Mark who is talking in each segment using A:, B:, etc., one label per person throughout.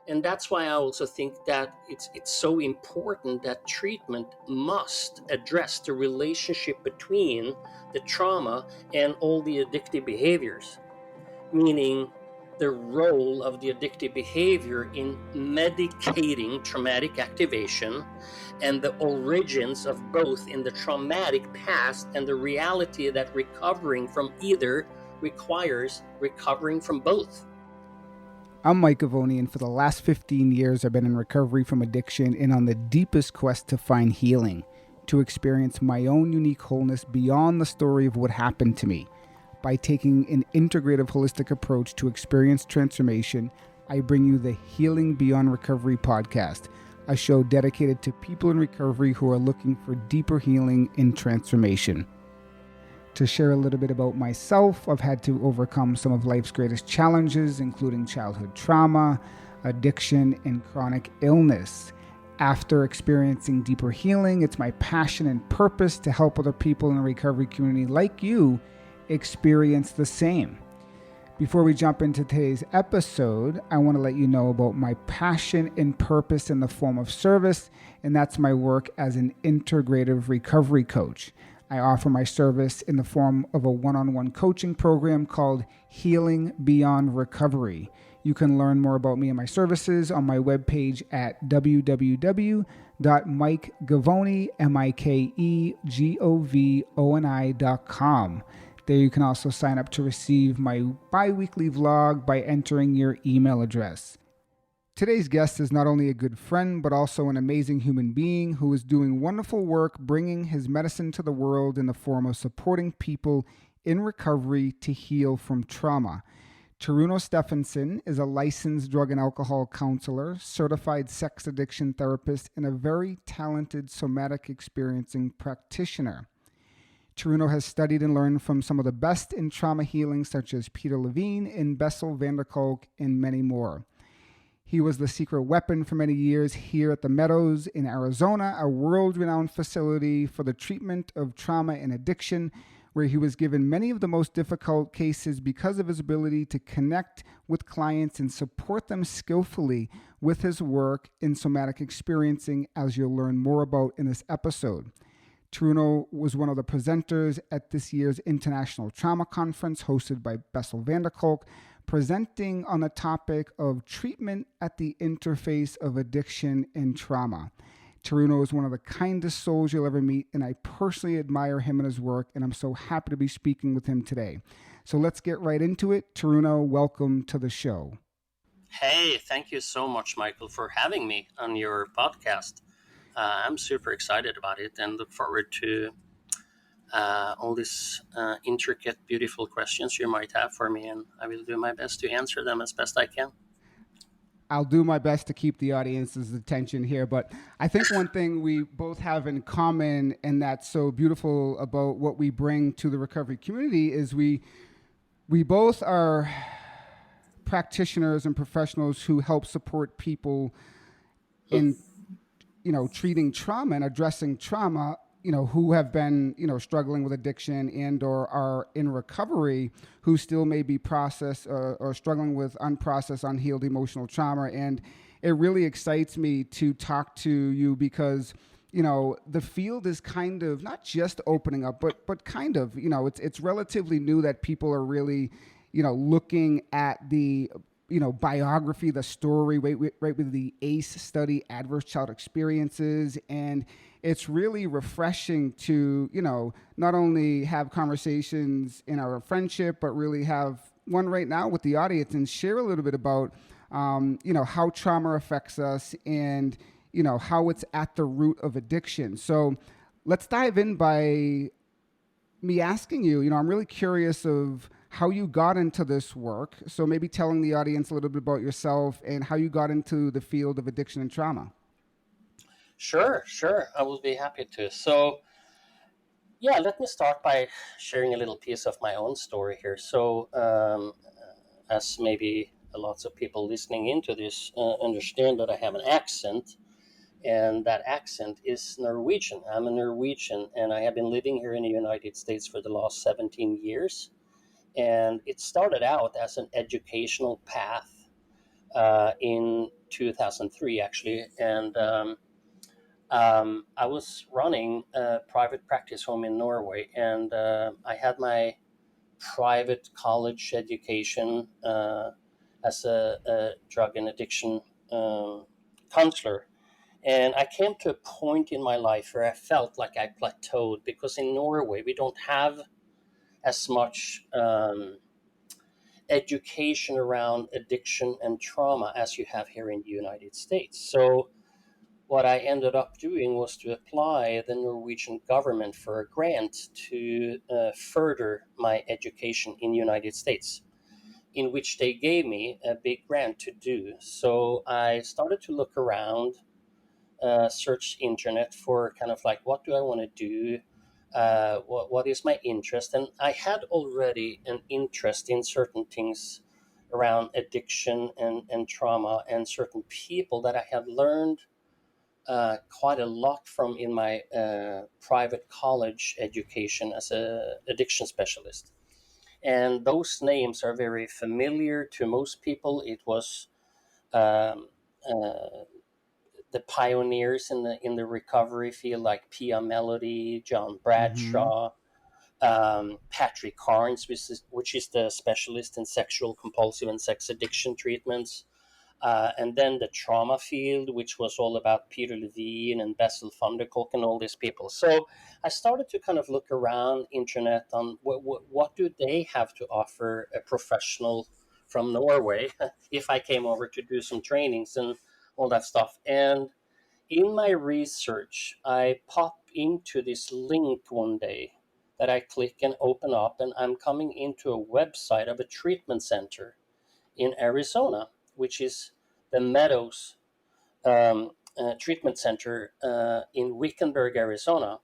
A: And that's why I also think that it's so important that treatment must address the relationship between the trauma and all the addictive behaviors, meaning the role of the addictive behavior in medicating traumatic activation and the origins of both in the traumatic past and the reality that recovering from either requires recovering from both.
B: I'm Mike Govoni, and for the last 15 years, I've been in recovery from addiction and on the deepest quest to find healing, to experience my own unique wholeness beyond the story of what happened to me. By taking an integrative, holistic approach to experience transformation, I bring you the Healing Beyond Recovery podcast, a show dedicated to people in recovery who are looking for deeper healing and transformation. To share a little bit about myself, I've had to overcome some of life's greatest challenges, including childhood trauma, addiction, and chronic illness. After experiencing deeper healing, it's my passion and purpose to help other people in the recovery community like you experience the same. Before we jump into today's episode, I want to let you know about my passion and purpose in the form of service, and that's my work as an integrative recovery coach. I offer my service in the form of a one-on-one coaching program called Healing Beyond Recovery. You can learn more about me and my services on my webpage at www.mikegovoni.com. There you can also sign up to receive my bi-weekly vlog by entering your email address. Today's guest is not only a good friend, but also an amazing human being who is doing wonderful work bringing his medicine to the world in the form of supporting people in recovery to heal from trauma. Taruno Steffensen is a licensed drug and alcohol counselor, certified sex addiction therapist, and a very talented somatic experiencing practitioner. Taruno has studied and learned from some of the best in trauma healing, such as Peter Levine and Bessel, Kolk, and many more. He was the secret weapon for many years here at the Meadows in Arizona, a world-renowned facility for the treatment of trauma and addiction, where he was given many of the most difficult cases because of his ability to connect with clients and support them skillfully with his work in somatic experiencing, as you'll learn more about in this episode. Taruno was one of the presenters at this year's International Trauma Conference hosted by Bessel, Kolk, presenting on the topic of treatment at the interface of addiction and trauma. Taruno is one of the kindest souls you'll ever meet, and I personally admire him and his work, and I'm so happy to be speaking with him today. So let's get right into it. Taruno, welcome to the show.
A: Hey, thank you so much, Michael, for having me on your podcast. I'm super excited about it and look forward to all these intricate, beautiful questions you might have for me, and I will do my best to answer them as best I can.
B: I'll do my best to keep the audience's attention here, but I think one thing we both have in common, and that's so beautiful about what we bring to the recovery community, is we both are practitioners and professionals who help support people in, treating trauma and addressing trauma, who have been, struggling with addiction and or are in recovery, who still may be processed or struggling with unprocessed, unhealed emotional trauma. And it really excites me to talk to you because, the field is kind of not just opening up, but kind of, it's relatively new that people are really, looking at the biography, the story, right with the ACE study, adverse child experiences. And it's really refreshing to, not only have conversations in our friendship, but really have one right now with the audience and share a little bit about, how trauma affects us and, how it's at the root of addiction. So let's dive in by me asking you, I'm really curious of how you got into this work. So maybe telling the audience a little bit about yourself and how you got into the field of addiction and trauma.
A: Sure. I will be happy to. So, let me start by sharing a little piece of my own story here. So, as maybe lots of people listening into this understand that I have an accent, and that accent is Norwegian. I'm a Norwegian, and I have been living here in the United States for the last 17 years. And it started out as an educational path in 2003, actually. And I was running a private practice home in Norway, and I had my private college education as a drug and addiction um, counselor. And I came to a point in my life where I felt like I plateaued, because in Norway we don't have as much education around addiction and trauma as you have here in the United States. So what I ended up doing was to apply the Norwegian government for a grant to further my education in the United States, in which they gave me a big grant to do. So I started to look around, search internet for kind of like, what do I want to do? What is my interest? And I had already an interest in certain things around addiction and trauma, and certain people that I had learned quite a lot from in my private college education as a addiction specialist. And those names are very familiar to most people. It was um, uh, the pioneers in the recovery field, like Pia Melody, John
B: Mm-hmm.
A: Bradshaw, Patrick Carnes, which is the specialist in sexual compulsive and sex addiction treatments. And then the trauma field, which was all about Peter Levine and Bessel van der Kolk and all these people. So I started to kind of look around internet on what do they have to offer a professional from Norway if I came over to do some trainings and all that stuff. And in my research, I pop into this link one day that I click and open up, and I'm coming into a website of a treatment center in Arizona, which is the Meadows Treatment Center in Wickenburg, Arizona.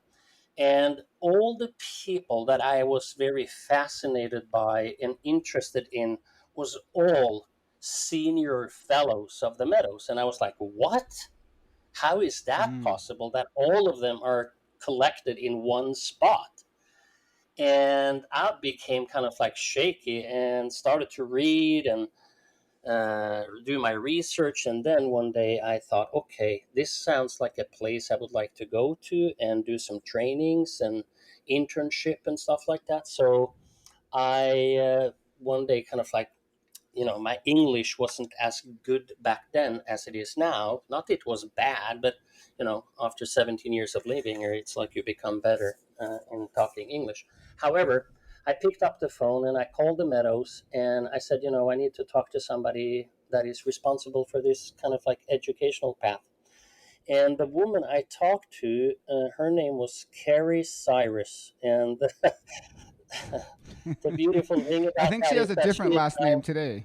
A: And all the people that I was very fascinated by and interested in was all senior fellows of the Meadows. And I was like, what? How is that
B: Mm.
A: possible that all of them are collected in one spot? And I became kind of like shaky and started to read and do my research. And then one day I thought, okay, this sounds like a place I would like to go to and do some trainings and internship and stuff like that. So I one day kind of like, my English wasn't as good back then as it is now. Not that it was bad, but after 17 years of living here, it's like you become better in talking English. However, I picked up the phone and I called the Meadows and I said, I need to talk to somebody that is responsible for this kind of like educational path. And the woman I talked to, her name was Carrie Cyrus, and the beautiful thing
B: I
A: about
B: think she
A: that
B: has
A: is
B: a
A: that
B: different last name today.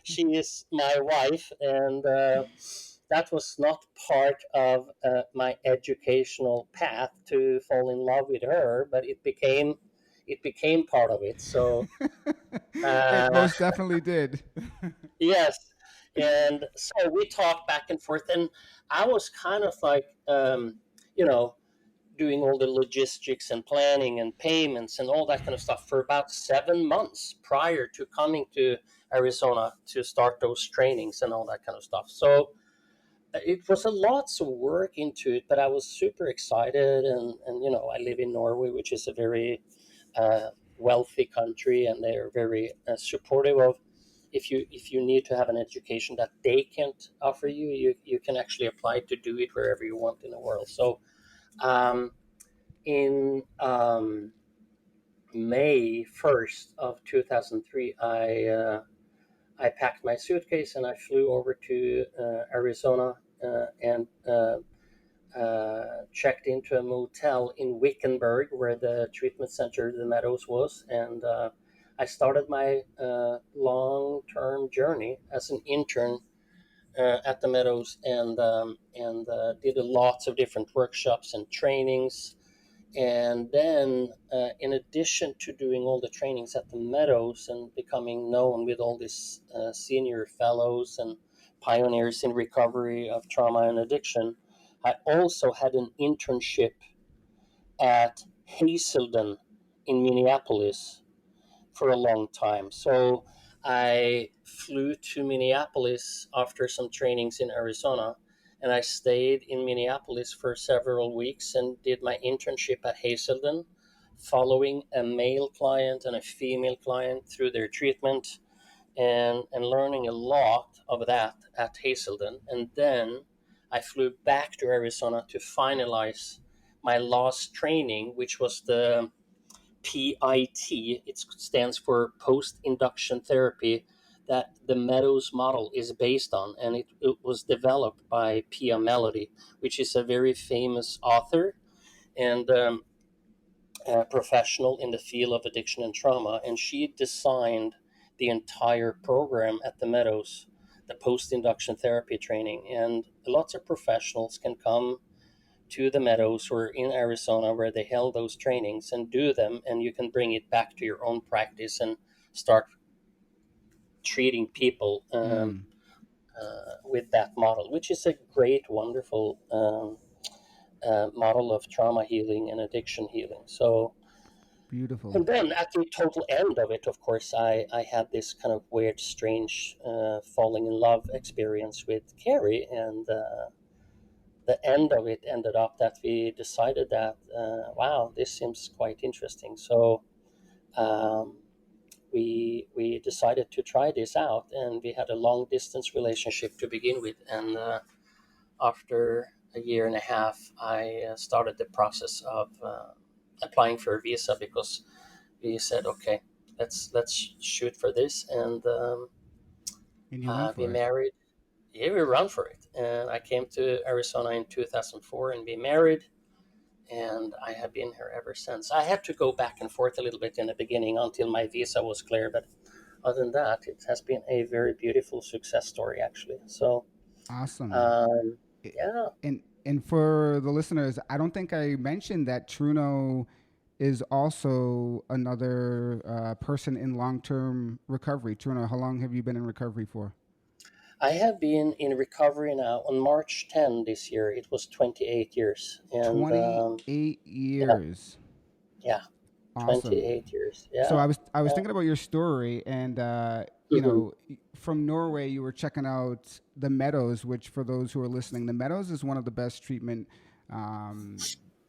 A: she is my wife, and that was not part of my educational path to fall in love with her, but it became part of it. So
B: It
A: uh,
B: most definitely did.
A: yes, and so we talked back and forth, and I was kind of like, you know, doing all the logistics and planning and payments and all that kind of stuff for about 7 months prior to coming to Arizona to start those trainings and all that kind of stuff. So it was a lots of work into it, but I was super excited. And I live in Norway, which is a very wealthy country, and they're very supportive of. If you need to have an education that they can't offer you, you can actually apply to do it wherever you want in the world. So um, in May 1st of 2003, I packed my suitcase and I flew over to Arizona and checked into a motel in Wickenburg, where the treatment center, the Meadows, was. And I started my long-term journey as an intern at the Meadows, and did lots of different workshops and trainings. And then, in addition to doing all the trainings at the Meadows and becoming known with all these senior fellows and pioneers in recovery of trauma and addiction, I also had an internship at Hazelden in Minneapolis for a long time. So I flew to Minneapolis after some trainings in Arizona, and I stayed in Minneapolis for several weeks and did my internship at Hazelden, following a male client and a female client through their treatment, and learning a lot of that at Hazelden. And then I flew back to Arizona to finalize my last training, which was the PIT. It stands for post induction therapy, that the Meadows model is based on. And it was developed by Pia Mellody, which is a very famous author and a professional in the field of addiction and trauma. And she designed the entire program at the Meadows, the post induction therapy training. And lots of professionals can come to the Meadows or in Arizona where they held those trainings and do them, and you can bring it back to your own practice and start treating people
B: Mm,
A: with that model, which is a great, wonderful model of trauma healing and addiction healing. So,
B: beautiful.
A: and then at the total end of it, of course, I had this kind of weird, strange falling in love experience with Carrie, and the end of it ended up that we decided that wow, this seems quite interesting. So um, we decided to try this out, and we had a long distance relationship to begin with. And after a year and a half, I started the process of applying for a visa, because we said, okay, let's shoot for this, and
B: And you went
A: we
B: for it.
A: married. Yeah, we run for it, and I came to Arizona in 2004, and we married, and I have been here ever since. I had to go back and forth a little bit in the beginning until my visa was clear, but other than that, it has been a very beautiful success story, actually. So,
B: Awesome.
A: um,
B: I-
A: yeah.
B: and for the listeners, I don't think I mentioned that Truno is also another person in long-term recovery. Truno, how long have you been in recovery for?
A: I have been in recovery now. On March 10 this year, it was 28 years. And
B: 28
A: yeah,
B: years.
A: yeah,
B: Awesome.
A: 28 years.
B: So
A: Yeah.
B: I was
A: Yeah.
B: thinking about your story, and
A: Hmm.
B: from Norway, you were checking out the Meadows, which for those who are listening, the Meadows is one of the best treatment um,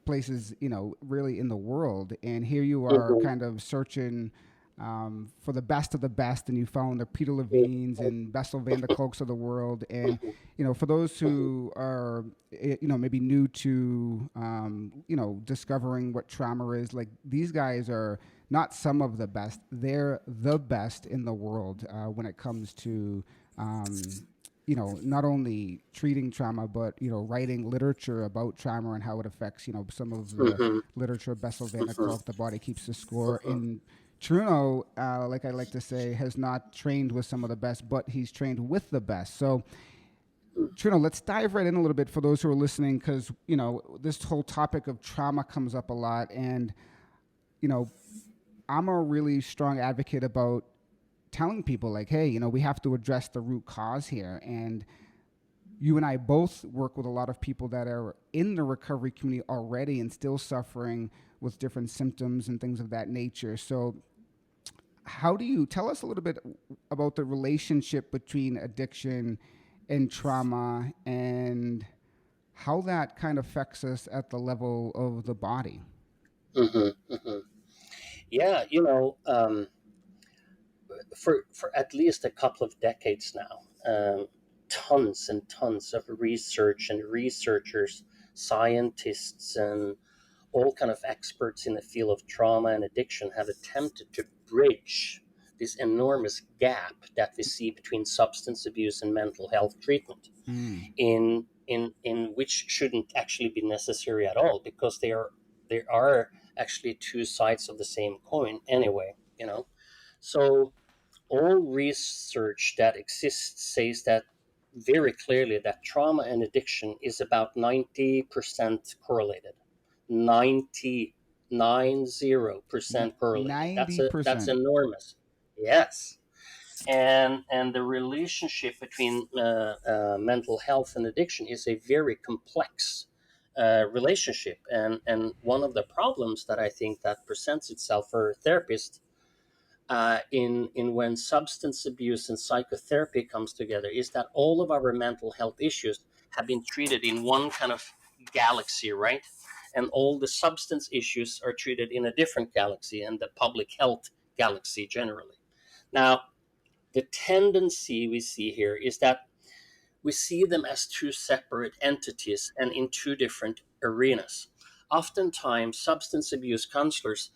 B: places, really in the world. And here you are,
A: Hmm.
B: kind of searching for the best of the best, and you found the Peter Levines
A: Hmm.
B: and Bessel van der Kolks of the world. And
A: Hmm.
B: for those
A: Hmm.
B: who are maybe new to discovering what trauma is, like these guys are not some of the best; they're the best in the world when it comes to not only treating trauma, but writing literature about trauma and how it affects some of the
A: Hmm.
B: literature. Bessel van der
A: Hmm.
B: Kolk, The Body Keeps the Score. In Truno, like I like to say, has not trained with some of the best, but he's trained with the best. So, Truno, let's dive right in a little bit for those who are listening, because this whole topic of trauma comes up a lot, and you know I'm a really strong advocate about telling people, like, hey, we have to address the root cause here. And you and I both work with a lot of people that are in the recovery community already and still suffering with different symptoms and things of that nature. So, how do you tell us a little bit about the relationship between addiction and trauma, and how that kind of affects us at the level of the body?
A: Hmm. Hmm. Yeah, for at least a couple of decades now, tons and tons of research and researchers, scientists, and all kind of experts in the field of trauma and addiction have attempted to bridge this enormous gap that we see between substance abuse and mental health treatment,
B: Mm.
A: in which shouldn't actually be necessary at all, because they are actually two sides of the same coin anyway. So all research that exists says that very clearly that trauma and addiction is about 90% correlated. 90% correlated. That's
B: 90%.
A: enormous. Yes. And the relationship between mental health and addiction is a very complex relationship. And one of the problems that I think that presents itself for therapists in when substance abuse and psychotherapy comes together is that all of our mental health issues have been treated in one kind of galaxy, right? And all the substance issues are treated in a different galaxy, and the public health galaxy generally. Now, the tendency we see here is that we see them as two separate entities and in two different arenas. Oftentimes, substance abuse counselors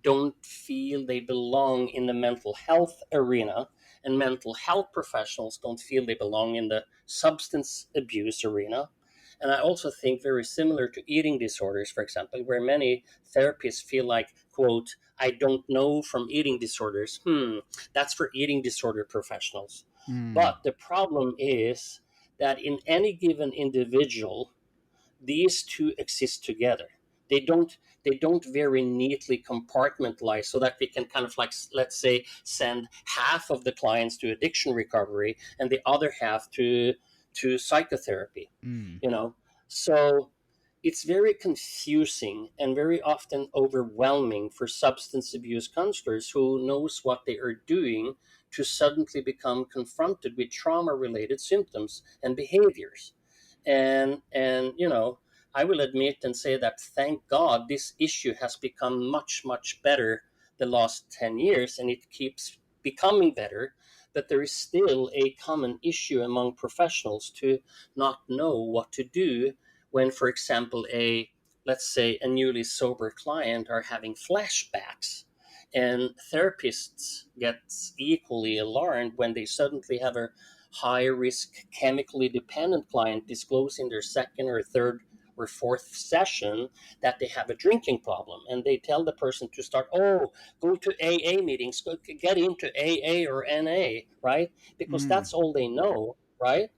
A: don't feel they belong in the mental health arena, and mental health professionals don't feel they belong in the substance abuse arena. And I also think very similar to eating disorders, for example, where many therapists feel like, quote, I don't know from eating disorders. That's for eating disorder professionals.
B: Mm.
A: But the problem is that in any given individual, these two exist together. They don't very neatly compartmentalize so that we can kind of like, let's say, send half of the clients to addiction recovery and the other half to psychotherapy,
B: Mm.
A: you know. So it's very confusing and very often overwhelming for substance abuse counselors who knows what they are doing to suddenly become confronted with trauma related symptoms and behaviors. And I will admit and say that thank God this issue has become much better the last 10 years, and it keeps becoming better. But there is still a common issue among professionals to not know what to do when, for example, a let's say a newly sober client are having flashbacks, and therapists get equally alarmed when they suddenly have a high risk chemically dependent client disclose in their second or third or fourth session that they have a drinking problem, and they tell the person to start, go to AA meetings, go get into AA or NA, right? Because
B: Mm.
A: that's all they know, right?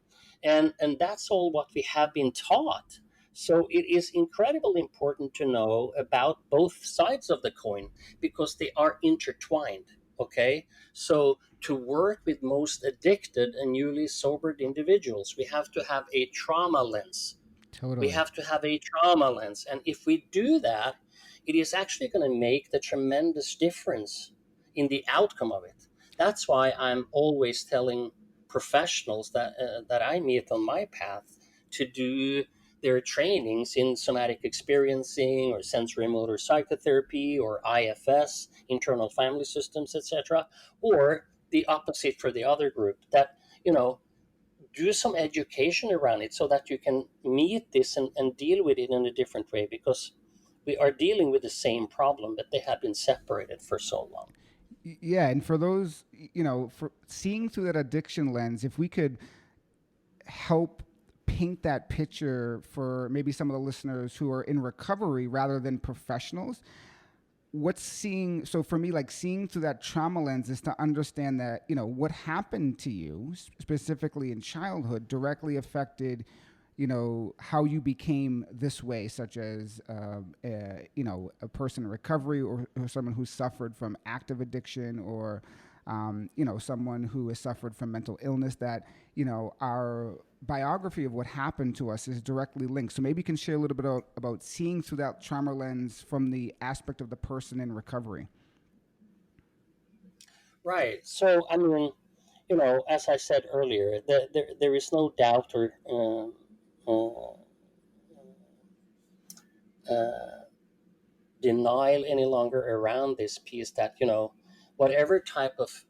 A: And that's all what we have been taught. So it is incredibly important to know about both sides of the coin because they are intertwined. Okay, so to work with most addicted and newly sobered individuals, we have to have a trauma lens. We
B: Totally.
A: have to have a trauma lens. And if we do that, it is actually going to make the tremendous difference in the outcome of it. That's why I'm always telling professionals that I meet on my path to do their trainings in somatic experiencing or sensory motor psychotherapy or IFS, internal family systems, etc., or the opposite for the other group that, you know, do some education around it so that you can meet this and deal with it in a different way because we are dealing with the same problem, but they have been separated for so long.
B: Yeah, and for those, for seeing through that addiction lens, if we could help paint that picture for maybe some of the listeners who are in recovery rather than professionals, what's seeing so for me, like seeing through that trauma lens is to understand that what happened to you specifically in childhood directly affected how you became this way, such as a person in recovery, or someone who suffered from active addiction, or someone who has suffered from mental illness, that our biography of what happened to us is directly linked. So maybe you can share a little bit about seeing through that trauma lens from the aspect of the person in recovery.
A: Right. So, I mean, as I said earlier, there is no doubt or denial any longer around this piece that, whatever type of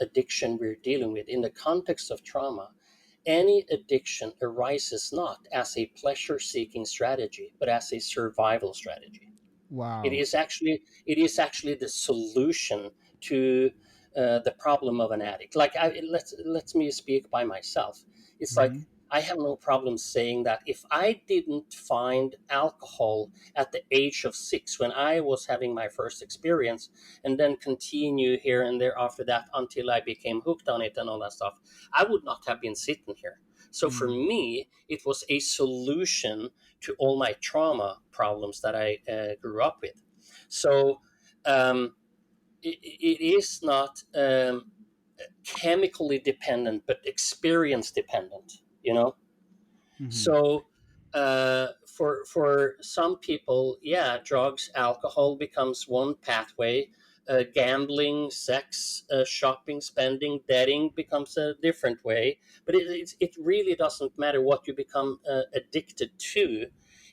A: addiction we're dealing with in the context of trauma, any addiction arises not as a pleasure seeking strategy, but as a survival strategy. It
B: Wow.
A: is actually the solution to the problem of an addict. Like let's me speak by myself. It's
B: Mm-hmm.
A: like I have no problem saying that if I didn't find alcohol at the age of 6 when I was having my first experience, and then continue here and there after that until I became hooked on it and all that stuff, I would not have been sitting here. So for
B: Mm.
A: me, it was a solution to all my trauma problems that I grew up with. So um, it is not chemically dependent, but experience dependent.
B: Mm-hmm.
A: So For some people, yeah, drugs, alcohol becomes one pathway. Gambling, sex, shopping, spending, dating becomes a different way. But it really doesn't matter what you become addicted to.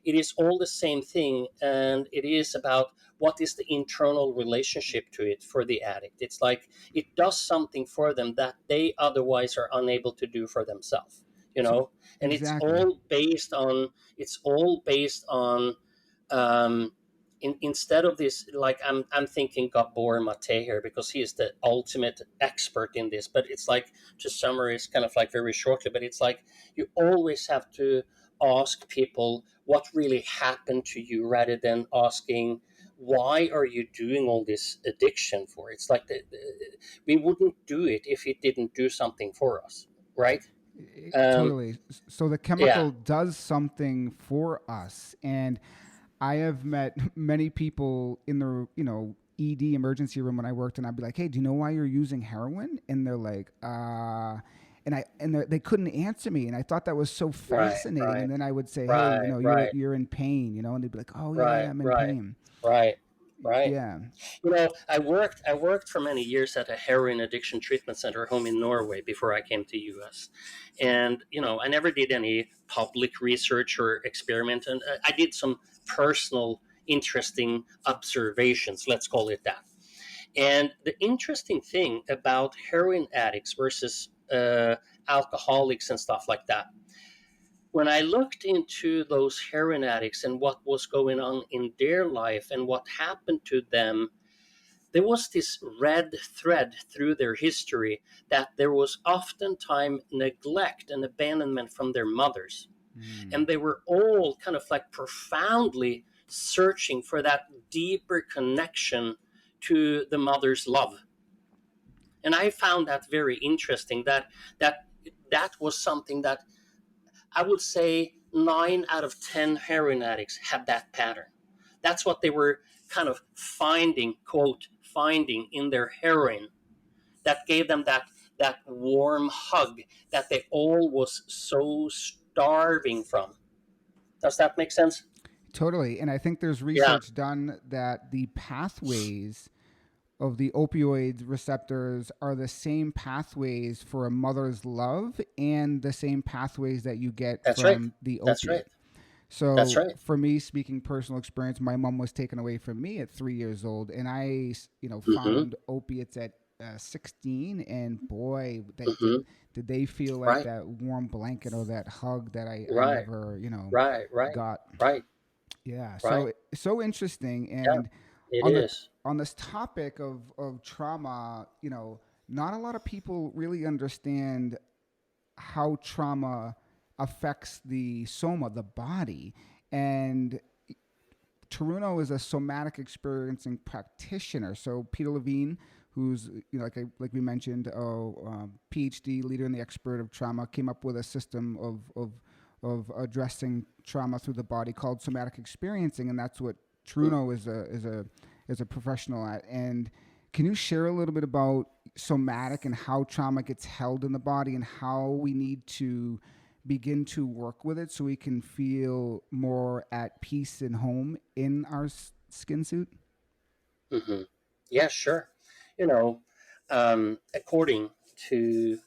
A: It is all the same thing, and it is about what is the internal relationship to it for the addict. It's like it does something for them that they otherwise are unable to do for themselves. You
B: So
A: know, and
B: exactly.
A: it's all based on instead of this, like I'm thinking Gabor Mate here because he is the ultimate expert in this, but it's like, to summarize kind of like very shortly, but it's like you always have to ask people what really happened to you rather than asking why are you doing all this addiction for. It's like we wouldn't do it if it didn't do something for us, right? um,
B: Totally. So the
A: yeah.
B: chemical does something for us, and I have met many people in the ED emergency room when I worked, and I'd be like, "Hey, do you know why you're using heroin?" And they're like, and they couldn't answer me, and I thought that was so
A: Right,
B: fascinating.
A: right,
B: And then I would say, "Hey,
A: right, right,
B: you're in pain," and they'd be like, "Oh yeah,
A: right,
B: yeah, I'm in
A: right,
B: pain."
A: right, right.
B: Yeah.
A: I worked for many years at a heroin addiction treatment center home in Norway before I came to US. And I never did any public research or experiment, and I did some personal interesting observations, let's call it that. And the interesting thing about heroin addicts versus alcoholics and stuff like that, when I looked into those heroin addicts and what was going on in their life and what happened to them, there was this red thread through their history that there was oftentimes neglect and abandonment from their mothers.
B: Mm.
A: And they were all kind of like profoundly searching for that deeper connection to the mother's love. And I found that very interesting, that that was something that I would say 9 out of 10 heroin addicts have that pattern. That's what they were kind of finding, quote, finding in their heroin that gave them that warm hug that they all was so starving from. Does that make sense?
B: Totally. And I think there's
A: Yeah,
B: research done that the pathways of the opioid receptors are the same pathways for a mother's love and the same pathways that you get
A: that's right.
B: from the
A: That's right.
B: opiate.
A: That's
B: So
A: right.
B: for me, speaking personal experience, my mom was taken away from me at 3 years old, and I,
A: Mm-hmm.
B: found opiates at 16, and boy,
A: Mm-hmm.
B: did they feel like
A: Right.
B: that warm blanket or that hug that I
A: Right.
B: never,
A: Right. Right.
B: got.
A: Right.
B: Yeah,
A: Right.
B: so interesting.
A: Yeah.
B: And
A: It
B: on the
A: is.
B: on this topic of trauma, not a lot of people really understand how trauma affects the soma, the body. And Taruno is a somatic experiencing practitioner. So Peter Levine, who's like we mentioned, PhD leader and the expert of trauma, came up with a system of addressing trauma through the body called somatic experiencing, and that's what Taruno is a professional at. And can you share a little bit about somatic and how trauma gets held in the body and how we need to begin to work with it so we can feel more at peace and home in our skin suit?
A: Mm-hmm. Yeah, sure. You know, according to,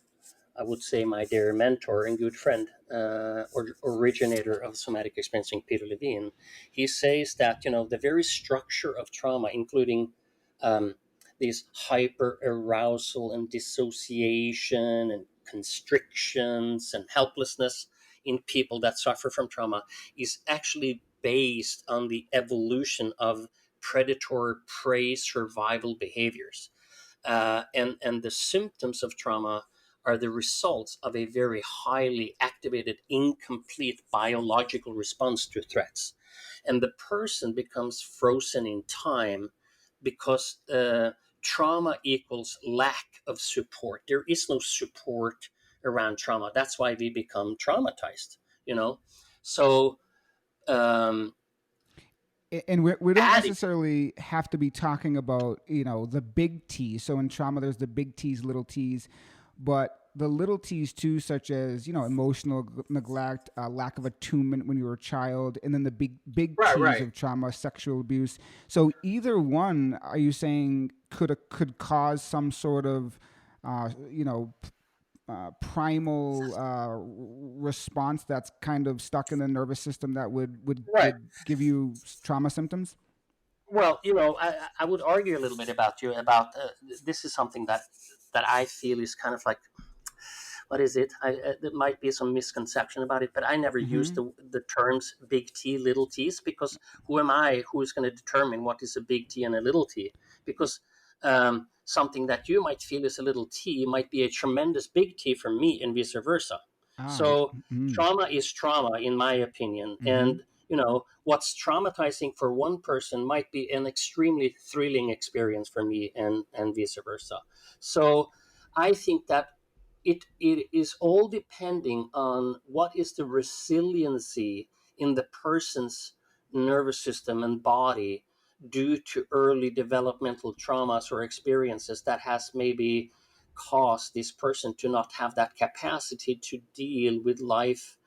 A: I would say, my dear mentor and good friend, or originator of somatic experiencing, Peter Levine, he says that the very structure of trauma, including um, these hyper arousal and dissociation and constrictions and helplessness in people that suffer from trauma, is actually based on the evolution of predator prey survival behaviors. And the symptoms of trauma are the results of a very highly activated, incomplete biological response to threats. And the person becomes frozen in time because trauma equals lack of support. There is no support around trauma. That's why we become traumatized, you know? So, um,
B: And we don't
A: addict,
B: necessarily have to be talking about the big T. So in trauma there's the big T's, little T's. but the little T's too, such as emotional neglect, lack of attunement when you were a child, and then the big
A: Right,
B: T's
A: right.
B: of trauma, sexual abuse. So either one, are you saying could cause some sort of primal response that's kind of stuck in the nervous system that
A: Right.
B: would give you trauma symptoms?
A: Well, I would argue a little bit about you about this is something that I feel is kind of like, what is it? There might be some misconception about it, but I never use
B: Mm-hmm.
A: the terms big T, little t's, because who am I who is going to determine what is a big T and a little t? Because something that you might feel is a little T might be a tremendous big T for me, and vice versa.
B: Ah.
A: So
B: Mm-hmm.
A: trauma is trauma, in my opinion,
B: Mm-hmm.
A: and what's traumatizing for one person might be an extremely thrilling experience for me, and vice versa. So I think that it is all depending on what is the resiliency in the person's nervous system and body due to early developmental traumas or experiences that has maybe caused this person to not have that capacity to deal with life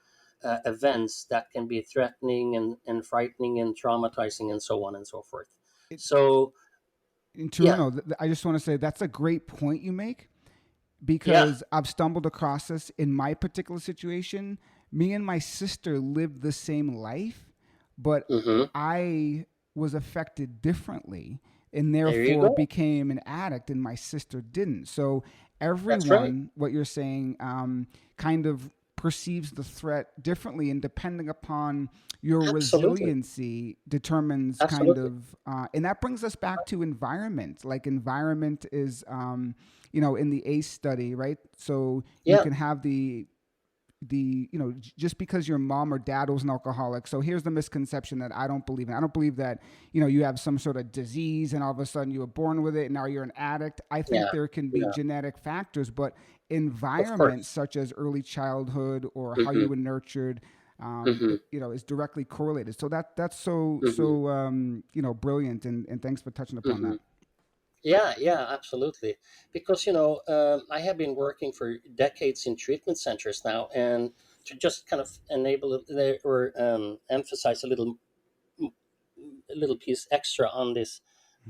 A: events that can be threatening and frightening and traumatizing and so on and so forth. So
B: In
A: yeah.
B: Taruno, I just want to say that's a great point you make,
A: Yeah.
B: because I've stumbled across this in my particular situation. Me and my sister lived the same life, but
A: Hmm.
B: I was affected differently and
A: There you
B: therefore
A: go.
B: became an addict, and my sister didn't. So
A: That's right.
B: everyone, what you're saying, kind of perceives the threat differently, and depending upon your
A: Absolutely.
B: resiliency determines kind
A: Absolutely.
B: of and that brings us back to environment. Like environment is in the ACE study, right? So you
A: Yeah.
B: can have just because your mom or dad was an alcoholic. So here's the misconception that I don't believe in. I don't believe that you have some sort of disease and all of a sudden you were born with it and now you're an addict. I think
A: Yeah.
B: there can be
A: Yeah.
B: genetic factors, but
A: Of
B: environment
A: course.
B: such as early childhood or how you
A: Hmm.
B: were nurtured,
A: Hmm.
B: is directly correlated. So that's so
A: Hmm.
B: so brilliant, and thanks for touching upon
A: Hmm.
B: that.
A: Yeah. Yeah. Absolutely. Because I have been working for decades in treatment centers now, and to just kind of enable or emphasize a little piece extra on this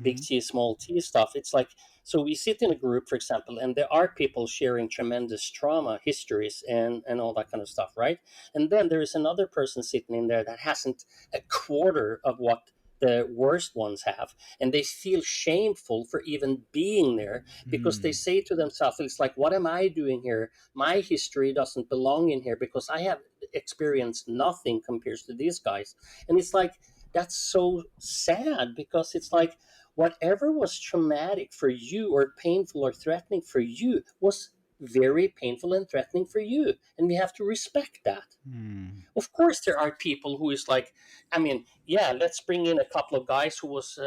A: big
B: Mm-hmm.
A: T, small t stuff. It's like, so we sit in a group, for example, and there are people sharing tremendous trauma histories and all that kind of stuff, right? And then there is another person sitting in there that hasn't a quarter of what the worst ones have, and they feel shameful for even being there because they
B: Mm.
A: say to themselves, it's like, what am I doing here? My history doesn't belong in here because I have experienced nothing compared to these guys. And it's like, that's so sad, because it's like whatever was traumatic for you or painful or threatening for you was very painful and threatening for you, and we have to respect that.
B: Mm.
A: Of course there are people who is like, I mean, yeah, let's bring in a couple of guys who was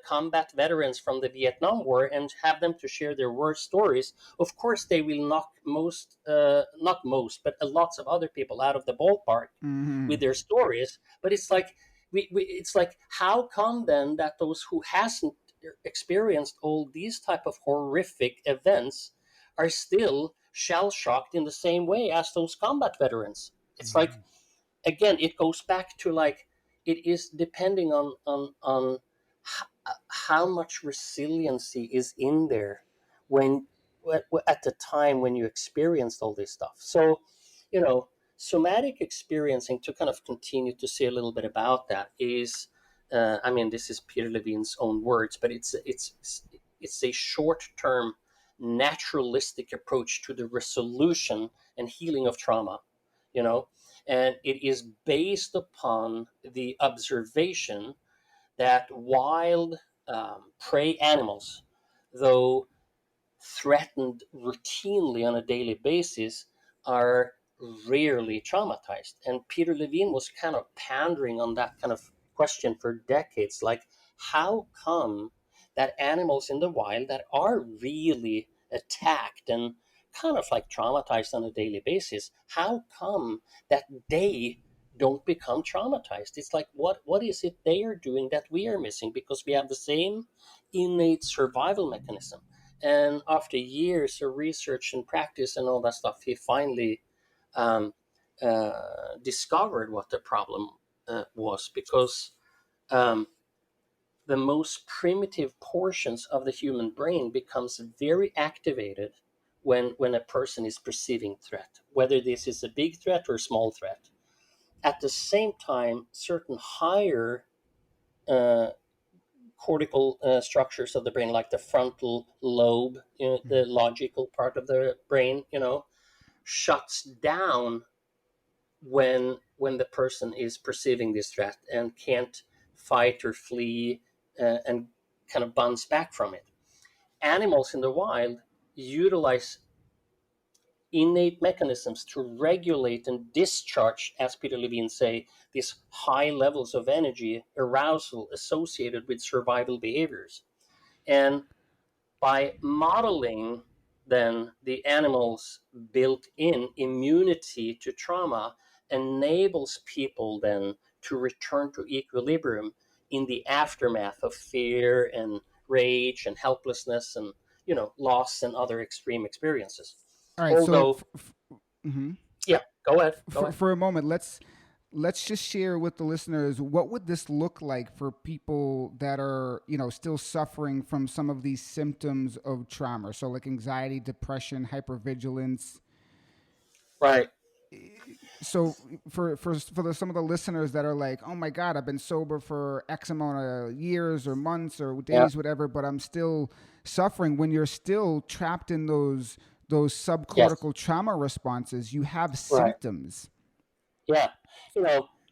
A: combat veterans from the Vietnam War and have them to share their worst stories. Of course they will knock not most, but a lots of other people out of the ballpark
B: Mm-hmm.
A: with their stories. But it's like, it's like, how come then that those who hasn't experienced all these type of horrific events are still shell shocked in the same way as those combat veterans? It's like, again, it goes back to like, it is depending on how much resiliency is in there when at the time when you experienced all this stuff. So somatic experiencing, to kind of continue to say a little bit about that, is I mean, this is Peter Levine's own words, but it's a short term naturalistic approach to the resolution and healing of trauma, you know and it is based upon the observation that wild prey animals, though threatened routinely on a daily basis, are rarely traumatized. And Peter Levine was kind of pondering on that kind of question for decades, like, how come that animals in the wild that are really attacked and kind of like traumatized on a daily basis, how come that they don't become traumatized? It's like, what is it they are doing that we are missing, because we have the same innate survival mechanism. And after years of research and practice and all that stuff, he finally um, discovered what the problem was, because um, the most primitive portions of the human brain becomes very activated when a person is perceiving threat, whether this is a big threat or a small threat. At the same time, certain higher uh, cortical structures of the brain, like the frontal lobe, the logical part of the brain, shuts down when the person is perceiving this threat and can't fight or flee and kind of bounce back from it. Animals in the wild utilize innate mechanisms to regulate and discharge, as Peter Levine say, these high levels of energy arousal associated with survival behaviors. And by modeling then the animal's built-in immunity to trauma enables people then to return to equilibrium in the aftermath of fear and rage and helplessness and loss and other extreme experiences.
B: All right, so
A: Although,
B: mhm.
A: yeah, go ahead, go ahead.
B: For a moment, let's just share with the listeners what would this look like for people that are still suffering from some of these symptoms of trauma, so like anxiety, depression, hypervigilance.
A: Right.
B: So some of the listeners that are like, oh my god, I've been sober for X amount of years or months or
A: Yeah.
B: days, whatever, but I'm still suffering. When you're still trapped in those
A: Yes.
B: subcortical trauma responses, you have
A: Right.
B: symptoms.
A: Yeah,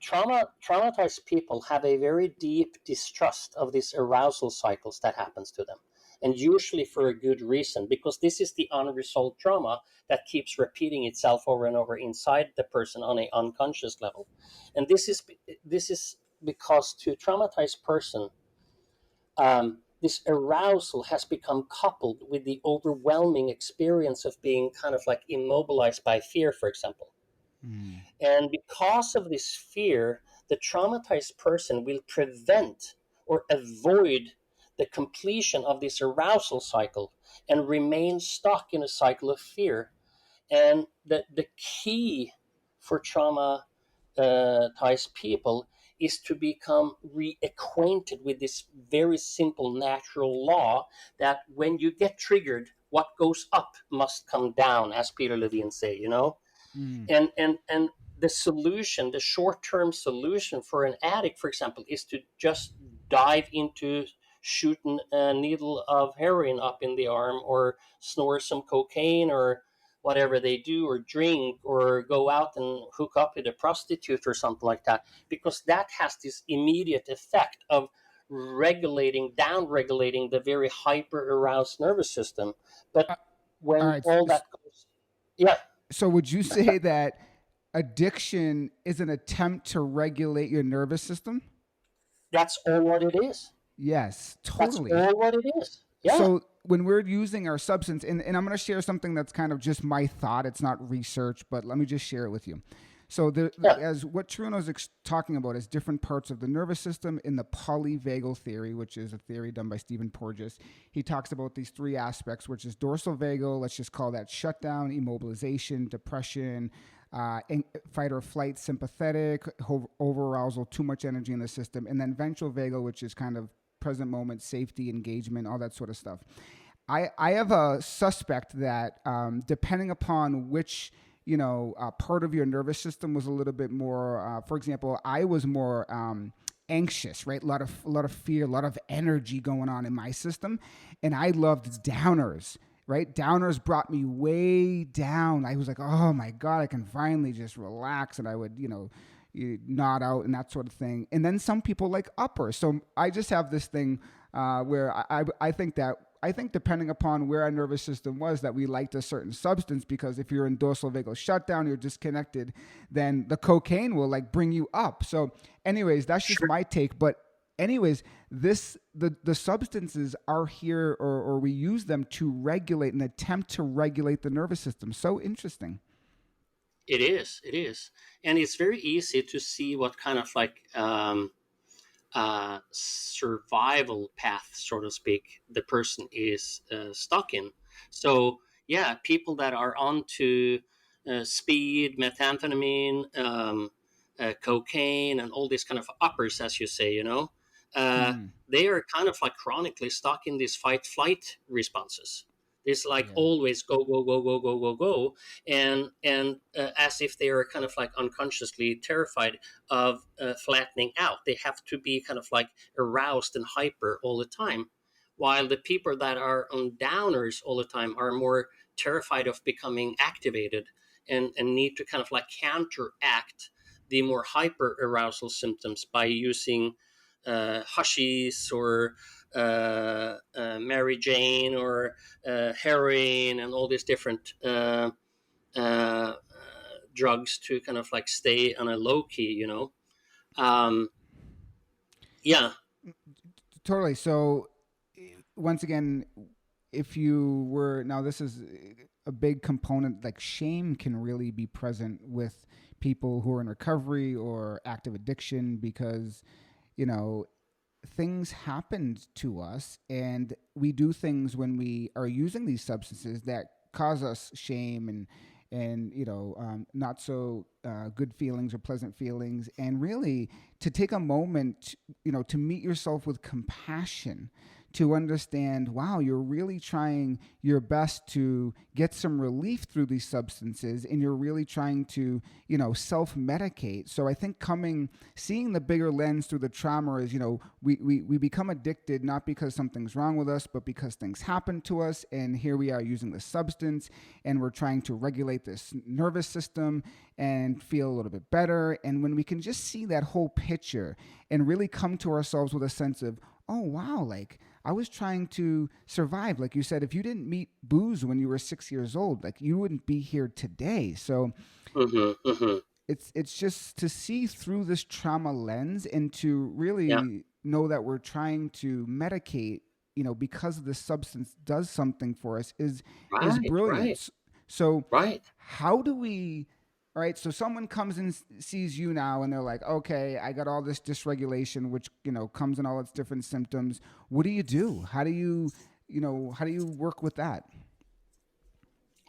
A: traumatized people have a very deep distrust of these arousal cycles that happens to them, and usually for a good reason, because this is the unresolved trauma that keeps repeating itself over and over inside the person on a unconscious level, and this is because to a traumatized person, this arousal has become coupled with the overwhelming experience of being kind of like immobilized by fear, for example.
B: Mm.
A: And because of this fear, the traumatized person will prevent or avoid the completion of this arousal cycle and remain stuck in a cycle of fear. And the key for traumatized people is to become reacquainted with this very simple natural law that when you get triggered, what goes up must come down, as Peter Levine say.
B: Mm.
A: And the solution, the short-term solution for an addict, for example, is to just dive into shooting a needle of heroin up in the arm, or snore some cocaine, or whatever they do, or drink, or go out and hook up with a prostitute or something like that, because that has this immediate effect of down regulating the very hyper aroused nervous system. But
B: Uh, all
A: when
B: right.
A: all that goes, yeah.
B: So would you say that addiction is an attempt to regulate your nervous system?
A: That's all what it is.
B: Yes,
A: That's
B: totally.
A: all what it is. Yeah.
B: So when we're using our substance, and I'm going to share something that's kind of just my thought, it's not research, but let me just share it with you. So
A: Yeah.
B: as what Taruno's talking about is different parts of the nervous system in the polyvagal theory, which is a theory done by Stephen Porges. He talks about these three aspects, which is dorsal vagal, let's just call that shutdown, immobilization, depression, fight or flight, sympathetic, over arousal, too much energy in the system, and then ventral vagal, which is kind of present moment, safety, engagement, all that sort of stuff. I have a suspect that depending upon which part of your nervous system was a little bit more. For example, I was more anxious, right? A lot of fear, a lot of energy going on in my system, and I loved downers. Right, downers brought me way down. I was like, oh my god, I can finally just relax, and I would, you nod out and that sort of thing. And then some people like uppers. So I just have this thing where I think depending upon where our nervous system was, that we liked a certain substance, because if you're in dorsal vagal shutdown, you're disconnected, then the cocaine will like bring you up. So, anyways, that's just
A: Sure.
B: my take. But anyways, the substances are here, or we use them to regulate and attempt to regulate the nervous system. So interesting.
A: It is. It is. And it's very easy to see what kind of like survival path, so to speak, the person is stuck in. So, yeah, people that are onto speed, methamphetamine, cocaine, and all these kind of uppers, as you say, they are kind of like chronically stuck in these fight flight responses. It's like
B: Yeah.
A: always go go go go go go go, and as if they are kind of like unconsciously terrified of flattening out. They have to be kind of like aroused and hyper all the time, while the people that are on downers all the time are more terrified of becoming activated, and need to kind of like counteract the more hyper arousal symptoms by using hashish or Mary Jane or heroin and all these different uh, drugs to kind of like stay on a low key. Um, yeah.
B: Totally. So, once again, if you were now, this is a big component. Like shame can really be present with people who are in recovery or active addiction because you know things happened to us and we do things when we are using these substances that cause us shame and not so good feelings or pleasant feelings, and really to take a moment to meet yourself with compassion, to understand, wow, you're really trying your best to get some relief through these substances and you're really trying to self-medicate. So I think seeing the bigger lens through the trauma is, we become addicted not because something's wrong with us, but because things happen to us, and here we are using the substance and we're trying to regulate this nervous system and feel a little bit better. And when we can just see that whole picture and really come to ourselves with a sense of, oh wow, like I was trying to survive. Like you said, if you didn't meet booze when you were 6 years old, like you wouldn't be here today. So
A: Hmm. Hmm.
B: it's just to see through this trauma lens and to
A: Yeah.
B: really know that we're trying to medicate, because the substance does something for us is
A: Right.
B: brilliant.
A: Right.
B: So
A: Right.
B: how do we, all right, so someone comes and sees you now and they're like, okay, I got all this dysregulation which comes in all its different symptoms. What do you do? How do you work with that?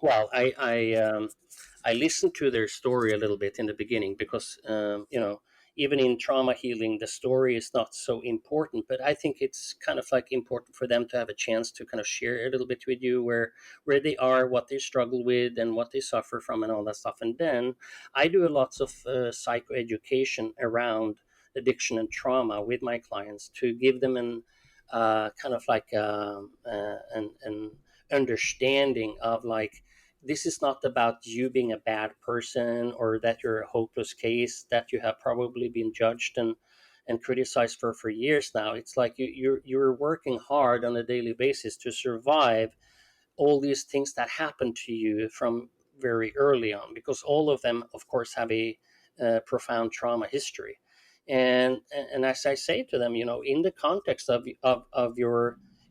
A: Well, I listened to their story a little bit in the beginning because even in trauma healing, the story is not so important. But I think it's kind of like important for them to have a chance to kind of share a little bit with you where they are, what they struggle with, and what they suffer from, and all that stuff. And then I do lots of psychoeducation around addiction and trauma with my clients to give them kind of like an understanding of like this is not about you being a bad person or that you're a hopeless case that you have probably been judged and criticized for years now. It's like you're working hard on a daily basis to survive all these things that happen to you from very early on, because all of them of course have a profound trauma history. And as I say to them, in the context of